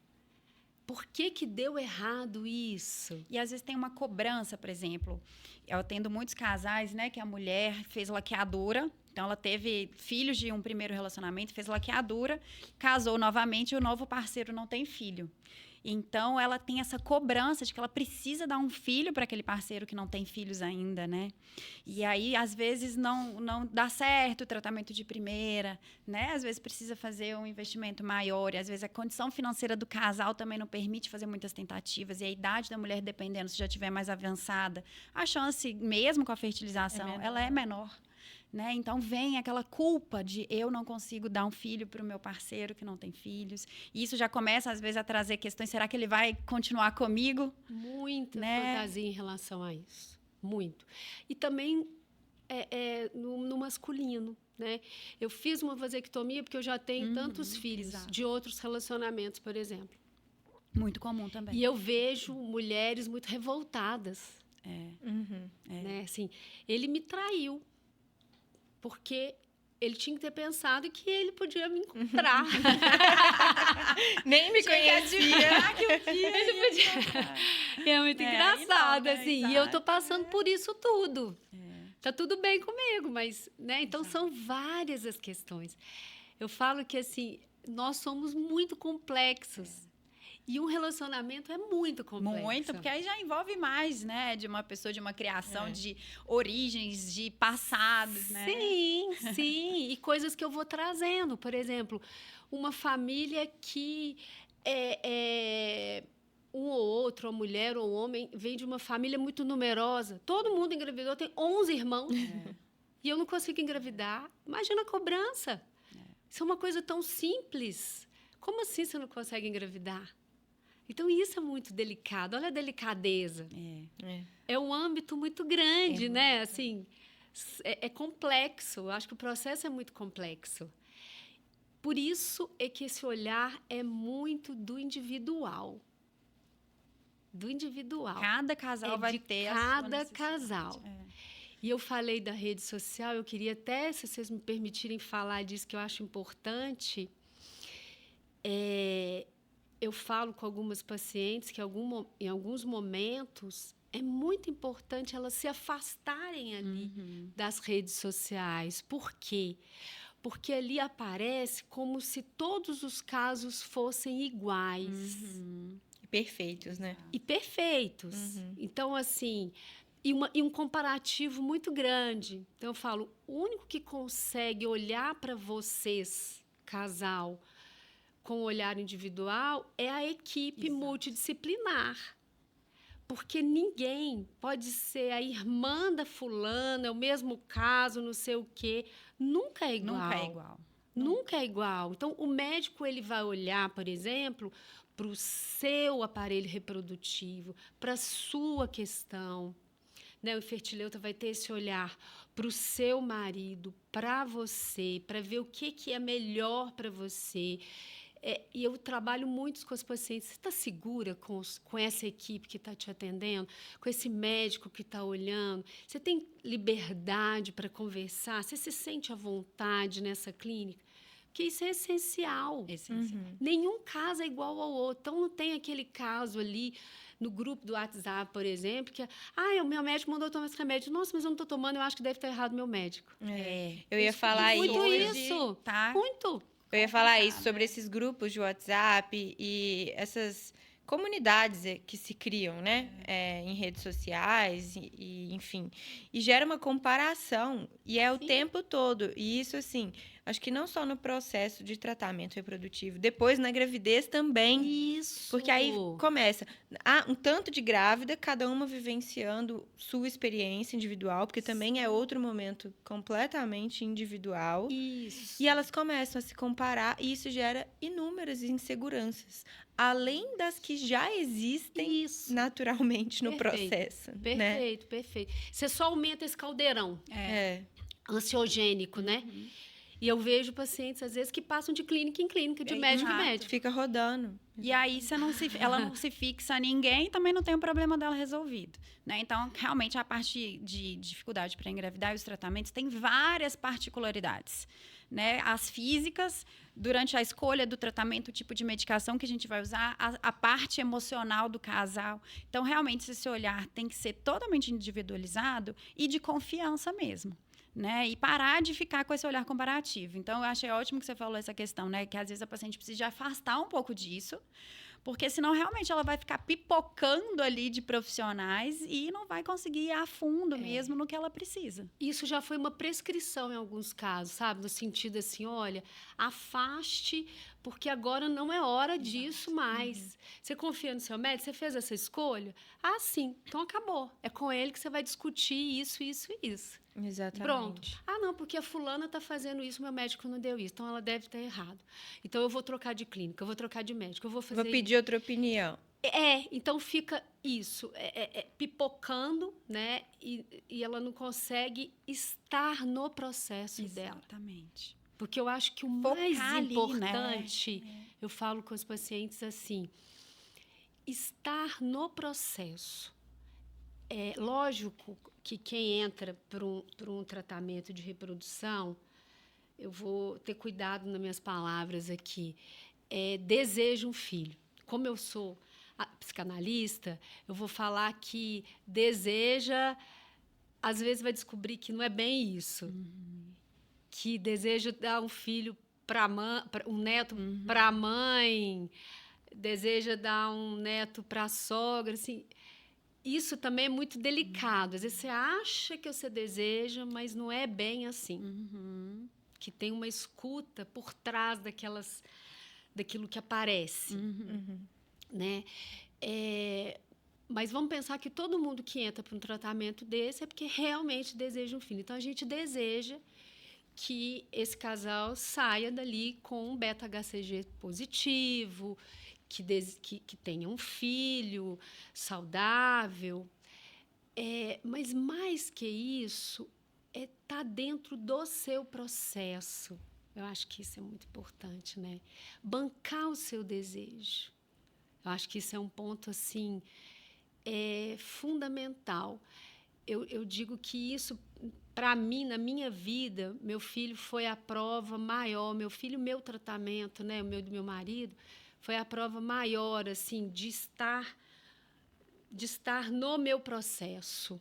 Speaker 3: Por que deu errado isso?
Speaker 2: E às vezes tem uma cobrança, por exemplo. Eu atendo muitos casais, né, que a mulher fez laqueadura, então ela teve filhos de um primeiro relacionamento, fez laqueadura, casou novamente e o novo parceiro não tem filho. Então, ela tem essa cobrança de que ela precisa dar um filho para aquele parceiro que não tem filhos ainda, né? E aí, às vezes, não dá certo o tratamento de primeira, né? Às vezes, precisa fazer um investimento maior. E, às vezes, a condição financeira do casal também não permite fazer muitas tentativas. E a idade da mulher, dependendo, se já estiver mais avançada, a chance, mesmo com a fertilização, ela é menor. Né? Então, vem aquela culpa de eu não consigo dar um filho para o meu parceiro que não tem filhos. E isso já começa, às vezes, a trazer questões. Será que ele vai continuar comigo?
Speaker 3: Muita
Speaker 2: né?
Speaker 3: fantasia em relação a isso. Muito. E também no masculino. Né? Eu fiz uma vasectomia porque eu já tenho tantos filhos de outros relacionamentos, por exemplo.
Speaker 2: Muito comum também.
Speaker 3: E eu vejo mulheres muito revoltadas. Né? Assim, ele me traiu. Porque ele tinha que ter pensado que ele podia me encontrar.
Speaker 1: Nem me conhecia.
Speaker 3: Ele podia... É muito engraçado,
Speaker 2: não,
Speaker 3: assim.
Speaker 2: exato.
Speaker 3: E eu tô passando por isso tudo. Tá tudo bem comigo, mas... né? Então, são várias as questões. Eu falo que, assim, nós somos muito complexos. E um relacionamento é muito complexo.
Speaker 2: Muito, porque aí já envolve mais, né? De uma pessoa, de uma criação, de origens, de passados, né?
Speaker 3: Sim. E coisas que eu vou trazendo. Por exemplo, uma família que um ou outro, uma mulher ou um homem, vem de uma família muito numerosa. Todo mundo engravidou, tem 11 irmãos. E eu não consigo engravidar. Imagina a cobrança. Isso é uma coisa tão simples. Como assim você não consegue engravidar? Então, isso é muito delicado. Olha a delicadeza. É um âmbito muito grande, né? Assim, é complexo. Eu acho que o processo é muito complexo. Por isso é que esse olhar é muito do individual. Do individual.
Speaker 2: Cada casal vai ter a sua
Speaker 3: cada
Speaker 2: necessidade.
Speaker 3: casal. E eu falei da rede social, eu queria até, se vocês me permitirem falar disso, que eu acho importante. Eu falo com algumas pacientes que em alguns momentos é muito importante elas se afastarem ali das redes sociais. Por quê? Porque ali aparece como se todos os casos fossem iguais.
Speaker 1: Perfeitos, né?
Speaker 3: E perfeitos. Então, assim, e um comparativo muito grande. Então, eu falo, o único que consegue olhar para vocês, casal, com o olhar individual, é a equipe multidisciplinar. Porque ninguém pode ser a irmã da fulana, é o mesmo caso, não sei o quê. Nunca é igual. Nunca é igual. Então, o médico ele vai olhar, por exemplo, para o seu aparelho reprodutivo, para a sua questão. né? O infertileuta vai ter esse olhar para o seu marido, para você, para ver o que é melhor para você. E eu trabalho muito com os pacientes. Você está segura com essa equipe que está te atendendo? Com esse médico que está olhando? Você tem liberdade para conversar? Você se sente à vontade nessa clínica? Porque isso é essencial.
Speaker 2: Essencial.
Speaker 3: Nenhum caso é igual ao outro. Então, não tem aquele caso ali no grupo do WhatsApp, por exemplo, que o meu médico mandou tomar esse remédio. Nossa, mas eu não estou tomando, eu acho que deve estar errado o meu médico.
Speaker 1: Eu ia falar
Speaker 3: Muito
Speaker 1: isso.
Speaker 3: isso.
Speaker 2: Tá?
Speaker 3: Muito.
Speaker 1: Eu ia falar isso sobre esses grupos de WhatsApp e essas comunidades que se criam, né? Em redes sociais, enfim. E gera uma comparação, e é o tempo todo. E isso, assim, acho que não só no processo de tratamento reprodutivo, depois na gravidez também.
Speaker 3: Isso.
Speaker 1: Porque aí começa um tanto de grávida, cada uma vivenciando sua experiência individual, porque também é outro momento completamente individual.
Speaker 3: Isso.
Speaker 1: E elas começam a se comparar, e isso gera inúmeras inseguranças, além das que já existem naturalmente no processo.
Speaker 3: Perfeito, perfeito. Você só aumenta esse caldeirão ansiogênico, né? E eu vejo pacientes, às vezes, que passam de clínica em clínica, de médico em médico.
Speaker 1: Fica rodando.
Speaker 2: E aí ela não se fixa a ninguém e também não tem o problema dela resolvido. Né? Então, realmente, a parte de dificuldade para engravidar e os tratamentos tem várias particularidades. Né? As físicas, durante a escolha do tratamento, o tipo de medicação que a gente vai usar, a parte emocional do casal. Então, realmente, esse olhar tem que ser totalmente individualizado e de confiança mesmo. Né? E parar de ficar com esse olhar comparativo. Então, eu achei ótimo que você falou essa questão, né? Que às vezes a paciente precisa afastar um pouco disso, porque senão realmente ela vai ficar pipocando ali de profissionais e não vai conseguir ir a fundo mesmo no que ela precisa.
Speaker 3: Isso já foi uma prescrição em alguns casos, sabe? No sentido assim, olha, afaste, porque agora não é hora disso mais. Você confia no seu médico? Você fez essa escolha? Ah, sim. Então acabou. É com ele que você vai discutir isso, isso e isso.
Speaker 1: Exatamente.
Speaker 3: Pronto. Ah, não, porque a fulana está fazendo isso, meu médico não deu isso. Então, ela deve estar errado. Então, eu vou trocar de clínica, eu vou trocar de médico, eu vou fazer
Speaker 1: Vou pedir outra opinião.
Speaker 3: Então fica isso, pipocando, né? E ela não consegue estar no processo dela.
Speaker 2: Exatamente.
Speaker 3: Porque eu acho que o mais importante, eu falo com os pacientes assim, estar no processo. É lógico que quem entra por um tratamento de reprodução, eu vou ter cuidado nas minhas palavras aqui, deseja um filho. Como eu sou psicanalista, eu vou falar que deseja, às vezes vai descobrir que não é bem isso. Que deseja dar um filho para um neto para a mãe, deseja dar um neto para a sogra, assim. Isso também é muito delicado. Às vezes você acha que você deseja, mas não é bem assim. Que tem uma escuta por trás daquilo que aparece. Né? Mas vamos pensar que todo mundo que entra para um tratamento desse é porque realmente deseja um filho. Então, a gente deseja que esse casal saia dali com um beta-HCG positivo, que tenha um filho saudável. Mas, mais que isso, tá dentro do seu processo. Eu acho que isso é muito importante, né? Bancar o seu desejo. Eu acho que isso é um ponto assim, fundamental. Eu digo que isso, para mim, na minha vida, meu filho foi a prova maior. Meu tratamento, né, o do meu marido, foi a prova maior, assim, de estar no meu processo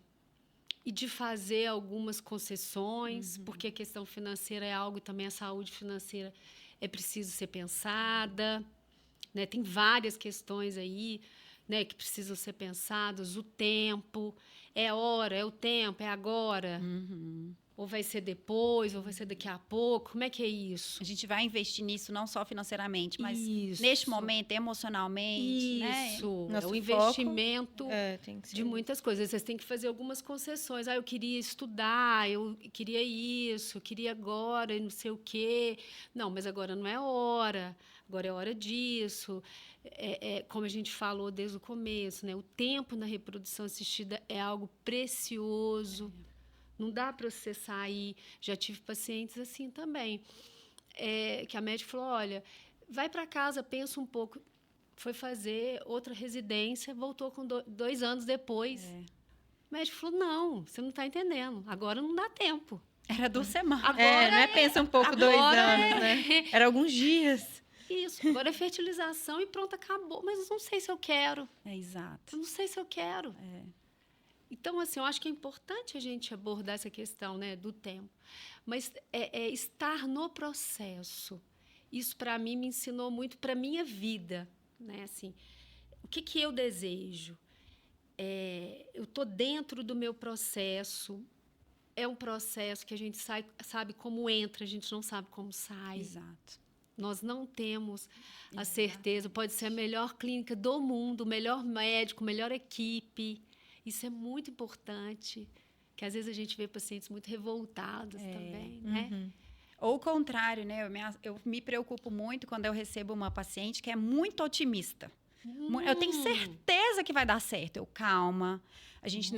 Speaker 3: e de fazer algumas concessões, porque a questão financeira é algo também, a saúde financeira é preciso ser pensada, né? Tem várias questões aí, né, que precisam ser pensadas. O tempo, é hora, é o tempo, é agora. Ou vai ser depois, ou vai ser daqui a pouco. Como é que é isso?
Speaker 2: A gente vai investir nisso não só financeiramente, mas neste momento, emocionalmente.
Speaker 3: Isso.
Speaker 2: Né?
Speaker 3: É o investimento
Speaker 1: tem que ser
Speaker 3: de muitas coisas. Vocês têm que fazer algumas concessões. Eu queria estudar, eu queria isso, eu queria agora, não sei o quê. Não, mas agora não é hora. agora é hora disso. Como a gente falou desde o começo, né? O tempo na reprodução assistida é algo precioso. Não dá para você sair. Já tive pacientes assim também, que a médica falou, olha, vai para casa, pensa um pouco. Foi fazer outra residência, voltou com 2 anos depois. O médico falou, não, você não está entendendo. Agora não dá tempo.
Speaker 2: Era 2 semanas.
Speaker 1: Agora não é pensa um pouco, 2 anos, né? Era alguns dias.
Speaker 3: Isso, agora é fertilização e pronto, acabou. Mas eu não sei se eu quero.
Speaker 2: Exato.
Speaker 3: Eu não sei se eu quero. Então, assim, eu acho que é importante a gente abordar essa questão, né, do tempo. Mas estar no processo. Isso, para mim, me ensinou muito para a minha vida. Né? Assim, o que eu desejo? Eu estou dentro do meu processo. É um processo que a gente sabe como entra, a gente não sabe como sai.
Speaker 2: Exato.
Speaker 3: Nós não temos a certeza. Pode ser a melhor clínica do mundo, o melhor médico, a melhor equipe. Isso é muito importante, que às vezes a gente vê pacientes muito revoltados também, né?
Speaker 2: Ou o contrário, né? Eu me preocupo muito quando eu recebo uma paciente que é muito otimista. Eu tenho certeza que vai dar certo. Calma. A gente,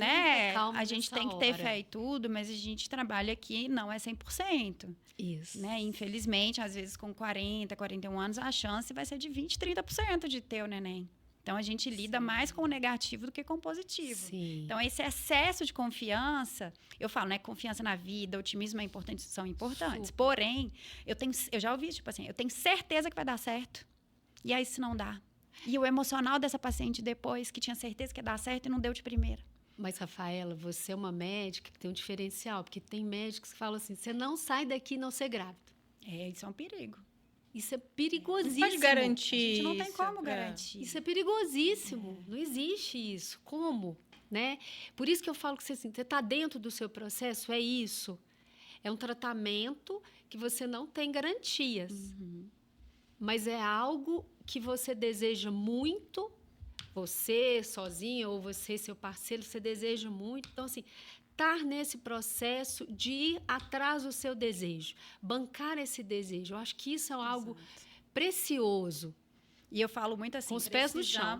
Speaker 3: calma
Speaker 2: a gente tem que ter fé e tudo, mas a gente trabalha aqui não é 100%.
Speaker 3: Isso.
Speaker 2: Né? Infelizmente, às vezes com 40, 41 anos, a chance vai ser de 20, 30% de ter o neném. Então, a gente lida mais com o negativo do que com o positivo.
Speaker 3: Sim.
Speaker 2: Então, esse excesso de confiança, eu falo, né? Confiança na vida, otimismo é importante, são importantes.
Speaker 3: Super.
Speaker 2: Porém, eu já ouvi, tipo assim, eu tenho certeza que vai dar certo. E aí, se não dá? E o emocional dessa paciente depois, que tinha certeza que ia dar certo e não deu de primeira.
Speaker 3: Mas, Rafaela, você é uma médica que tem um diferencial, porque tem médicos que falam assim, você não sai daqui e não ser grávida.
Speaker 2: Isso é um perigo.
Speaker 3: Isso é perigosíssimo.
Speaker 1: Não pode garantir.
Speaker 2: A gente não tem
Speaker 1: isso,
Speaker 2: como garantir.
Speaker 3: Isso é perigosíssimo. Não existe isso. Como? Né? Por isso que eu falo que você está dentro do seu processo, é isso. É um tratamento que você não tem garantias. Mas é algo que você deseja muito, você sozinha ou você, seu parceiro, você deseja muito. Então, assim, estar nesse processo de ir atrás do seu desejo, bancar esse desejo. Eu acho que isso é algo precioso.
Speaker 2: E eu falo muito assim...
Speaker 3: Com os pés no chão.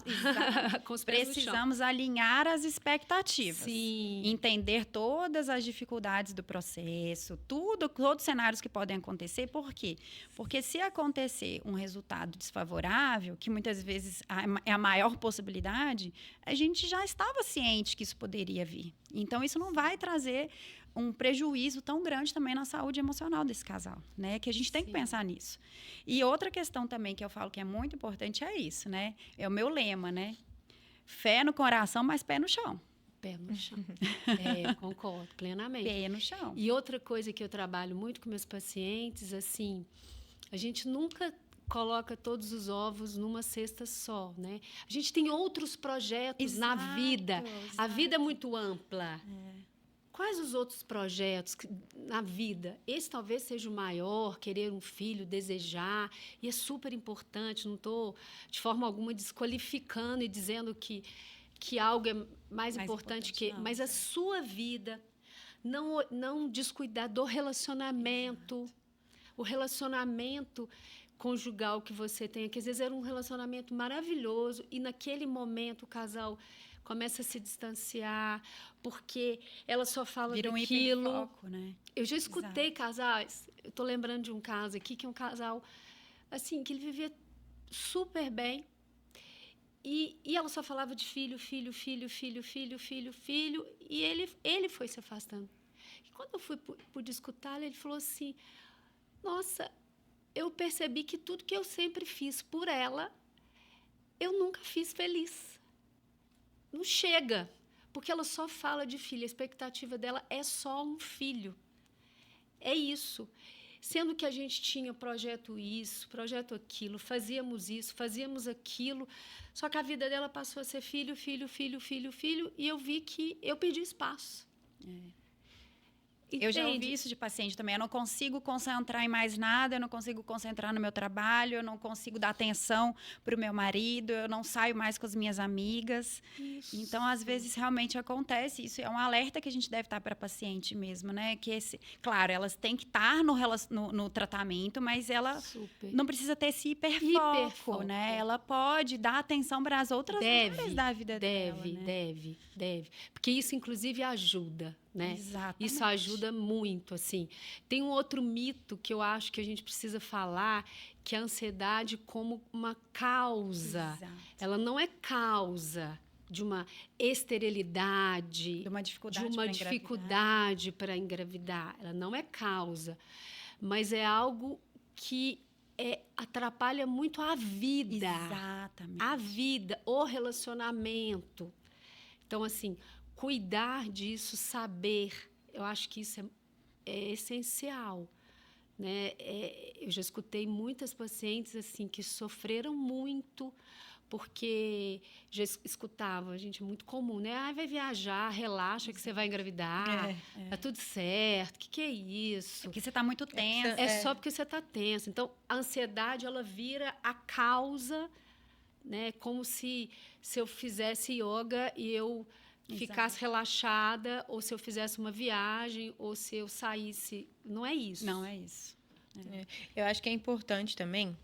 Speaker 2: Com os pés precisamos no chão. Alinhar as expectativas.
Speaker 3: Sim.
Speaker 2: Entender todas as dificuldades do processo, todos os cenários que podem acontecer. Por quê? Porque se acontecer um resultado desfavorável, que muitas vezes é a maior possibilidade, a gente já estava ciente que isso poderia vir. Então, isso não vai trazer um prejuízo tão grande também na saúde emocional desse casal, né? Que a gente tem que pensar nisso. E outra questão também que eu falo que é muito importante é isso, né? É o meu lema, né? Fé no coração, mas pé no chão.
Speaker 3: Pé no chão. Concordo plenamente.
Speaker 2: Pé no chão.
Speaker 3: E outra coisa que eu trabalho muito com meus pacientes, assim, a gente nunca coloca todos os ovos numa cesta só, né? A gente tem outros projetos na vida. A vida é muito ampla. Quais os outros projetos na vida? Esse talvez seja o maior, querer um filho, desejar, e é super importante, não estou de forma alguma desqualificando e dizendo que algo é mais importante que... Mas a sua vida, não descuidar do relacionamento, o relacionamento conjugal que você tem, que às vezes era um relacionamento maravilhoso, e naquele momento o casal começa a se distanciar, porque ela só fala
Speaker 2: daquilo.
Speaker 3: Um
Speaker 2: hiperfoco, né?
Speaker 3: Eu já escutei casais, eu estou lembrando de um caso aqui, que é um casal, assim, que ele vivia super bem, e ela só falava de filho, filho, filho, filho, filho, filho, filho, e ele foi se afastando. E quando eu pude escutá-lo, ele falou assim, nossa, eu percebi que tudo que eu sempre fiz por ela, eu nunca fiz feliz. Não chega, porque ela só fala de filho, a expectativa dela é só um filho. É isso. Sendo que a gente tinha projeto isso, projeto aquilo, fazíamos isso, fazíamos aquilo, só que a vida dela passou a ser filho, filho, filho, filho, filho, e eu vi que eu perdi espaço.
Speaker 2: Eu já
Speaker 3: Entende?
Speaker 2: ouvi isso de paciente também. Eu não consigo concentrar em mais nada, eu não consigo concentrar no meu trabalho, eu não consigo dar atenção para o meu marido, eu não saio mais com as minhas amigas.
Speaker 3: Isso.
Speaker 2: Então, às vezes, realmente acontece. Isso é um alerta que a gente deve estar para a paciente mesmo, né? Claro, elas têm que estar no tratamento, mas ela
Speaker 3: Super.
Speaker 2: não precisa ter esse hiperfoco,
Speaker 3: Hiperfoco.
Speaker 2: né? Ela pode dar atenção para as outras áreas da vida dela, né?
Speaker 3: Deve. Porque isso, inclusive, ajuda, né?
Speaker 2: Exatamente.
Speaker 3: Isso ajuda muito, assim. Tem um outro mito que eu acho que a gente precisa falar, que é a ansiedade como uma causa.
Speaker 2: Exato.
Speaker 3: Ela não é causa de uma esterilidade,
Speaker 2: De uma
Speaker 3: dificuldade para engravidar. Ela não é causa, mas é algo que atrapalha muito a vida.
Speaker 2: Exatamente.
Speaker 3: A vida, o relacionamento. Então, assim, cuidar disso, saber, eu acho que isso é essencial, né? Eu já escutei muitas pacientes assim que sofreram muito porque já escutava, gente, é muito comum, né? Ah, vai viajar, relaxa que você vai engravidar, tá tudo certo, que é isso?
Speaker 2: Porque você está muito tensa.
Speaker 3: É só porque você está tenso. Então, a ansiedade, ela vira a causa, né? Como se eu fizesse yoga e eu ficasse relaxada, ou se eu fizesse uma viagem, ou se eu saísse. Não é isso.
Speaker 2: Não é isso.
Speaker 1: Eu acho que é importante também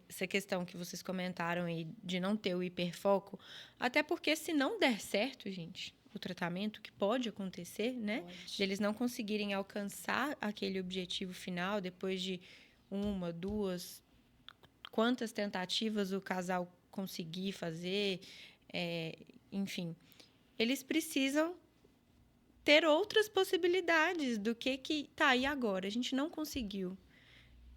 Speaker 1: essa questão que vocês comentaram aí de não ter o hiperfoco, até porque se não der certo, gente, o tratamento, que pode acontecer, né? De eles não conseguirem alcançar aquele objetivo final depois de 1, 2, quantas tentativas o casal conseguir fazer, enfim, eles precisam ter outras possibilidades do que tá, e agora? A gente não conseguiu.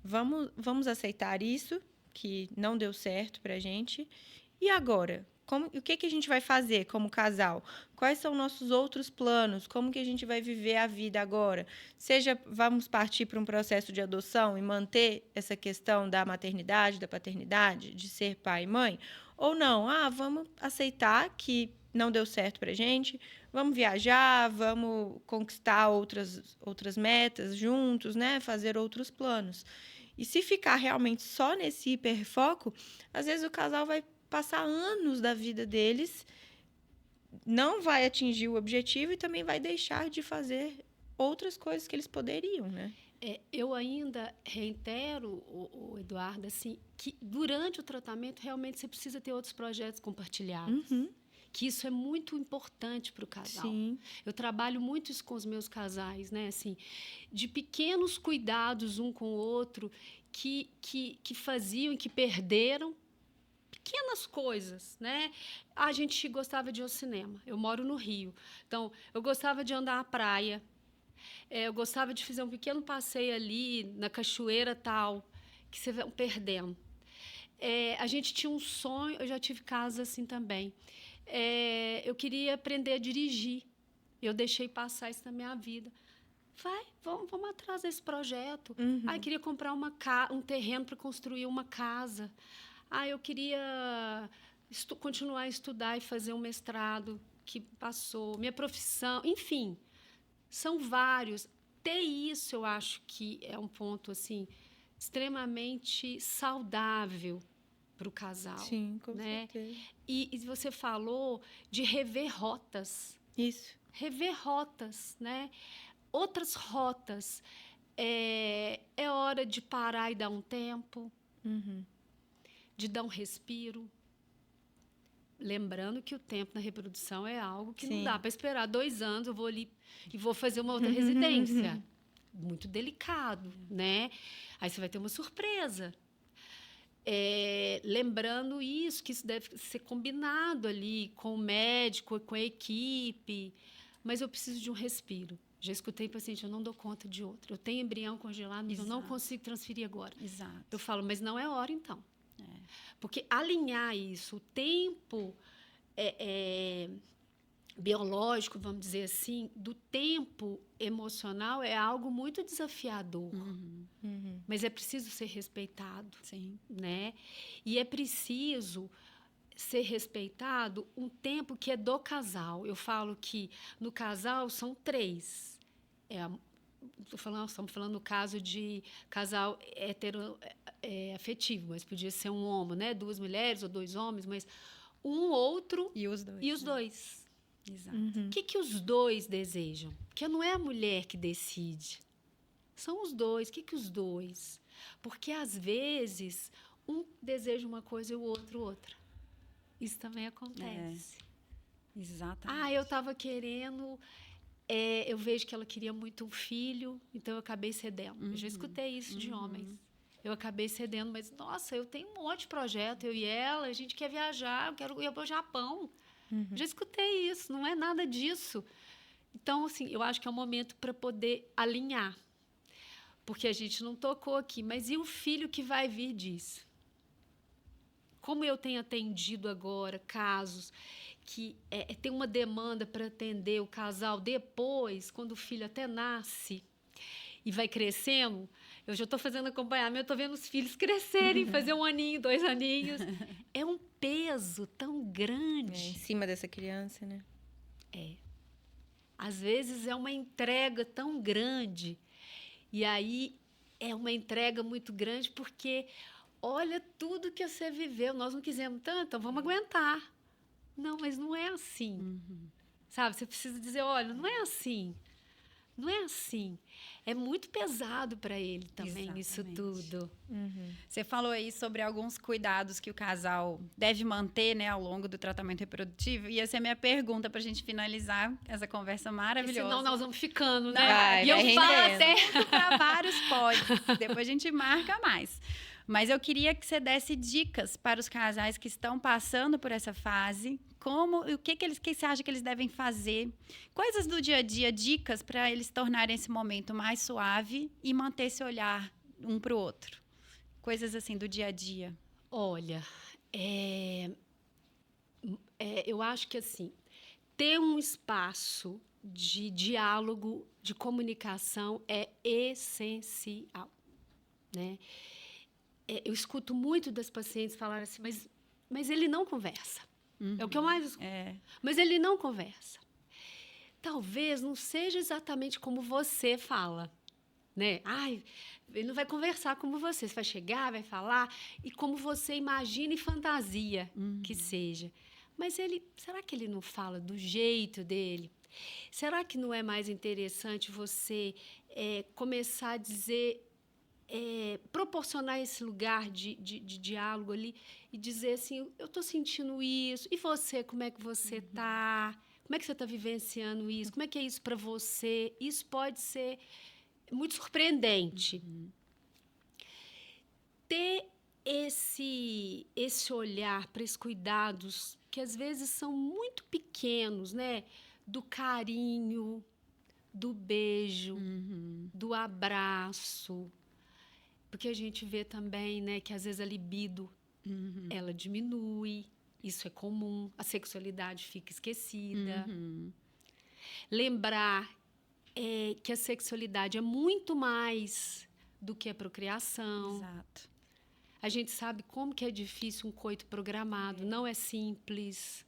Speaker 1: Vamos aceitar isso, que não deu certo pra gente. E agora? O que a gente vai fazer como casal? Quais são nossos outros planos? Como que a gente vai viver a vida agora? Seja, vamos partir para um processo de adoção e manter essa questão da maternidade, da paternidade, de ser pai e mãe? Ou não? Vamos aceitar que não deu certo pra gente, vamos viajar, vamos conquistar outras metas juntos, né? Fazer outros planos. E se ficar realmente só nesse hiperfoco, às vezes o casal vai passar anos da vida deles, não vai atingir o objetivo e também vai deixar de fazer outras coisas que eles poderiam, né?
Speaker 3: Eu ainda reitero, Eduardo, assim, que durante o tratamento realmente você precisa ter outros projetos compartilhados.
Speaker 1: Uhum.
Speaker 3: Que isso é muito importante para o casal.
Speaker 1: Sim.
Speaker 3: Eu trabalho muito isso com os meus casais, né? Assim, de pequenos cuidados um com o outro que faziam e que perderam. Pequenas coisas, né? A gente gostava de ir ao cinema. Eu moro no Rio. Então, eu gostava de andar à praia. Eu gostava de fazer um pequeno passeio ali na cachoeira tal, que você vai perdendo. A gente tinha um sonho, eu já tive casas assim também. Eu queria aprender a dirigir. Eu deixei passar isso na minha vida. Vamos atrás desse projeto.
Speaker 1: Uhum.
Speaker 3: Queria comprar um terreno para construir uma casa. Eu queria continuar a estudar e fazer um mestrado que passou. Minha profissão, enfim, são vários. Ter isso, eu acho que é um ponto assim extremamente saudável para o casal.
Speaker 1: Sim, com
Speaker 3: né?
Speaker 1: certeza.
Speaker 3: E você falou de rever rotas.
Speaker 1: Isso.
Speaker 3: Rever rotas, né? Outras rotas. É hora de parar e dar um tempo,
Speaker 1: Uhum.
Speaker 3: de dar um respiro. Lembrando que o tempo na reprodução é algo que não dá para esperar 2 anos, eu vou ali e vou fazer uma outra residência. Muito delicado, né? Aí você vai ter uma surpresa. Lembrando isso, que isso deve ser combinado ali com o médico, com a equipe. Mas eu preciso de um respiro. Já escutei paciente, eu não dou conta de outro. Eu tenho embrião congelado, mas eu não consigo transferir agora.
Speaker 2: Exato.
Speaker 3: Eu falo, mas não é hora, então. Porque alinhar isso, o tempo biológico, vamos dizer assim, do tempo emocional é algo muito desafiador.
Speaker 1: Uhum.
Speaker 3: Mas é preciso ser respeitado.
Speaker 2: Sim.
Speaker 3: Né? E é preciso ser respeitado um tempo que é do casal. Eu falo que no casal são 3. Estamos falando no caso de casal afetivo, mas podia ser um homo, né? 2 mulheres ou 2 homens, mas um outro
Speaker 2: E os dois.
Speaker 3: e os dois.
Speaker 2: Exato.
Speaker 3: O que os dois desejam? Porque não é a mulher que decide. São os dois. O que os dois? Porque, às vezes, um deseja uma coisa e o outro outra. Isso também acontece.
Speaker 2: Exatamente.
Speaker 3: Eu estava querendo... eu vejo que ela queria muito um filho, então eu acabei cedendo. Eu já escutei isso de homens. Eu acabei cedendo, mas, nossa, eu tenho um monte de projeto, eu e ela, a gente quer viajar, eu quero ir para o Japão. Já escutei isso, não é nada disso. Então, assim, eu acho que é um momento para poder alinhar. Porque a gente não tocou aqui, mas e o filho que vai vir disso? Como eu tenho atendido agora casos que tem uma demanda para atender o casal depois, quando o filho até nasce e vai crescendo, eu já estou fazendo acompanhamento, estou vendo os filhos crescerem, fazer 1 aninho, 2 aninhos. É um peso tão grande.
Speaker 1: Em cima dessa criança, né?
Speaker 3: Às vezes é uma entrega tão grande. E aí é uma entrega muito grande porque olha tudo que você viveu. Nós não quisemos tanto, então vamos aguentar. Não, mas não é assim. Sabe? Você precisa dizer, olha, não é assim. Não é assim. É muito pesado para ele também, isso tudo.
Speaker 2: Você falou aí sobre alguns cuidados que o casal deve manter, né, ao longo do tratamento reprodutivo. E essa é a minha pergunta para a gente finalizar essa conversa maravilhosa.
Speaker 3: Senão nós vamos ficando, né?
Speaker 1: Vai,
Speaker 3: e eu
Speaker 1: vai
Speaker 3: falo
Speaker 1: rendendo.
Speaker 3: até...
Speaker 2: Para vários pódios. Depois a gente marca mais. Mas eu queria que você desse dicas para os casais que estão passando por essa fase. O que você acha que eles devem fazer? Coisas do dia a dia, dicas para eles tornarem esse momento mais suave e manter esse olhar um para o outro. Coisas assim do dia a dia.
Speaker 3: Olha, eu acho que assim, ter um espaço de diálogo, de comunicação é essencial, né? Eu escuto muito das pacientes falar assim, mas ele não conversa. É o que eu mais escuto. Mas ele não conversa. Talvez não seja exatamente como você fala, né? Ele não vai conversar como você. Você vai chegar, vai falar, e como você imagina e fantasia que seja. Mas será que ele não fala do jeito dele? Será que não é mais interessante você começar a dizer... proporcionar esse lugar de diálogo ali e dizer assim, eu estou sentindo isso, e você, como é que você está? Como é que você está vivenciando isso? Como é que é isso para você? Isso pode ser muito surpreendente. Ter esse olhar para esses cuidados, que às vezes são muito pequenos, né? Do carinho, do beijo, do abraço. Porque a gente vê também, né, que às vezes a libido ela diminui, isso é comum, a sexualidade fica esquecida. Lembrar que a sexualidade é muito mais do que a procriação.
Speaker 2: Exato.
Speaker 3: A gente sabe como que é difícil um coito programado, não é simples.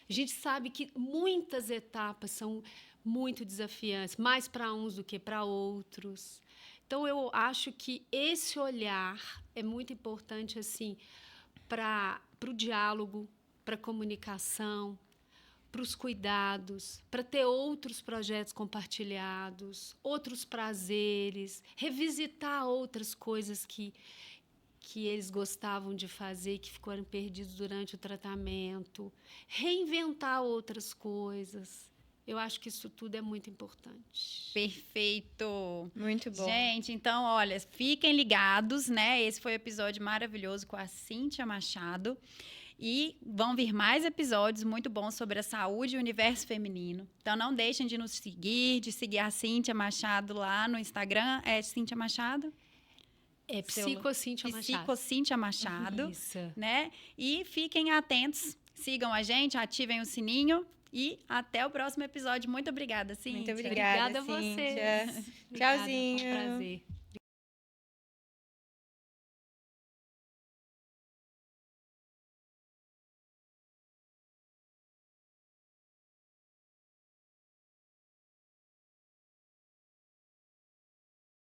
Speaker 3: A gente sabe que muitas etapas são muito desafiantes, mais para uns do que para outros. Então, eu acho que esse olhar é muito importante assim, para o diálogo, para a comunicação, para os cuidados, para ter outros projetos compartilhados, outros prazeres, revisitar outras coisas que eles gostavam de fazer, que ficaram perdidos durante o tratamento, reinventar outras coisas. Eu acho que isso tudo é muito importante.
Speaker 2: Perfeito.
Speaker 1: Muito bom.
Speaker 2: Gente, então, olha, fiquem ligados, né? Esse foi o episódio maravilhoso com a Cíntia Machado. E vão vir mais episódios muito bons sobre a saúde e o universo feminino. Então, não deixem de nos seguir, de seguir a Cíntia Machado lá no Instagram. É Cíntia Machado?
Speaker 3: Psicocíntia Machado.
Speaker 2: Psicocíntia Machado.
Speaker 3: Isso.
Speaker 2: Né? E fiquem atentos, sigam a gente, ativem o sininho. E até o próximo episódio. Muito obrigada, Cíntia.
Speaker 1: Muito obrigada,
Speaker 3: Obrigada a
Speaker 1: Cíntia.
Speaker 3: vocês.
Speaker 1: Tchauzinho.
Speaker 3: Obrigada, foi um prazer.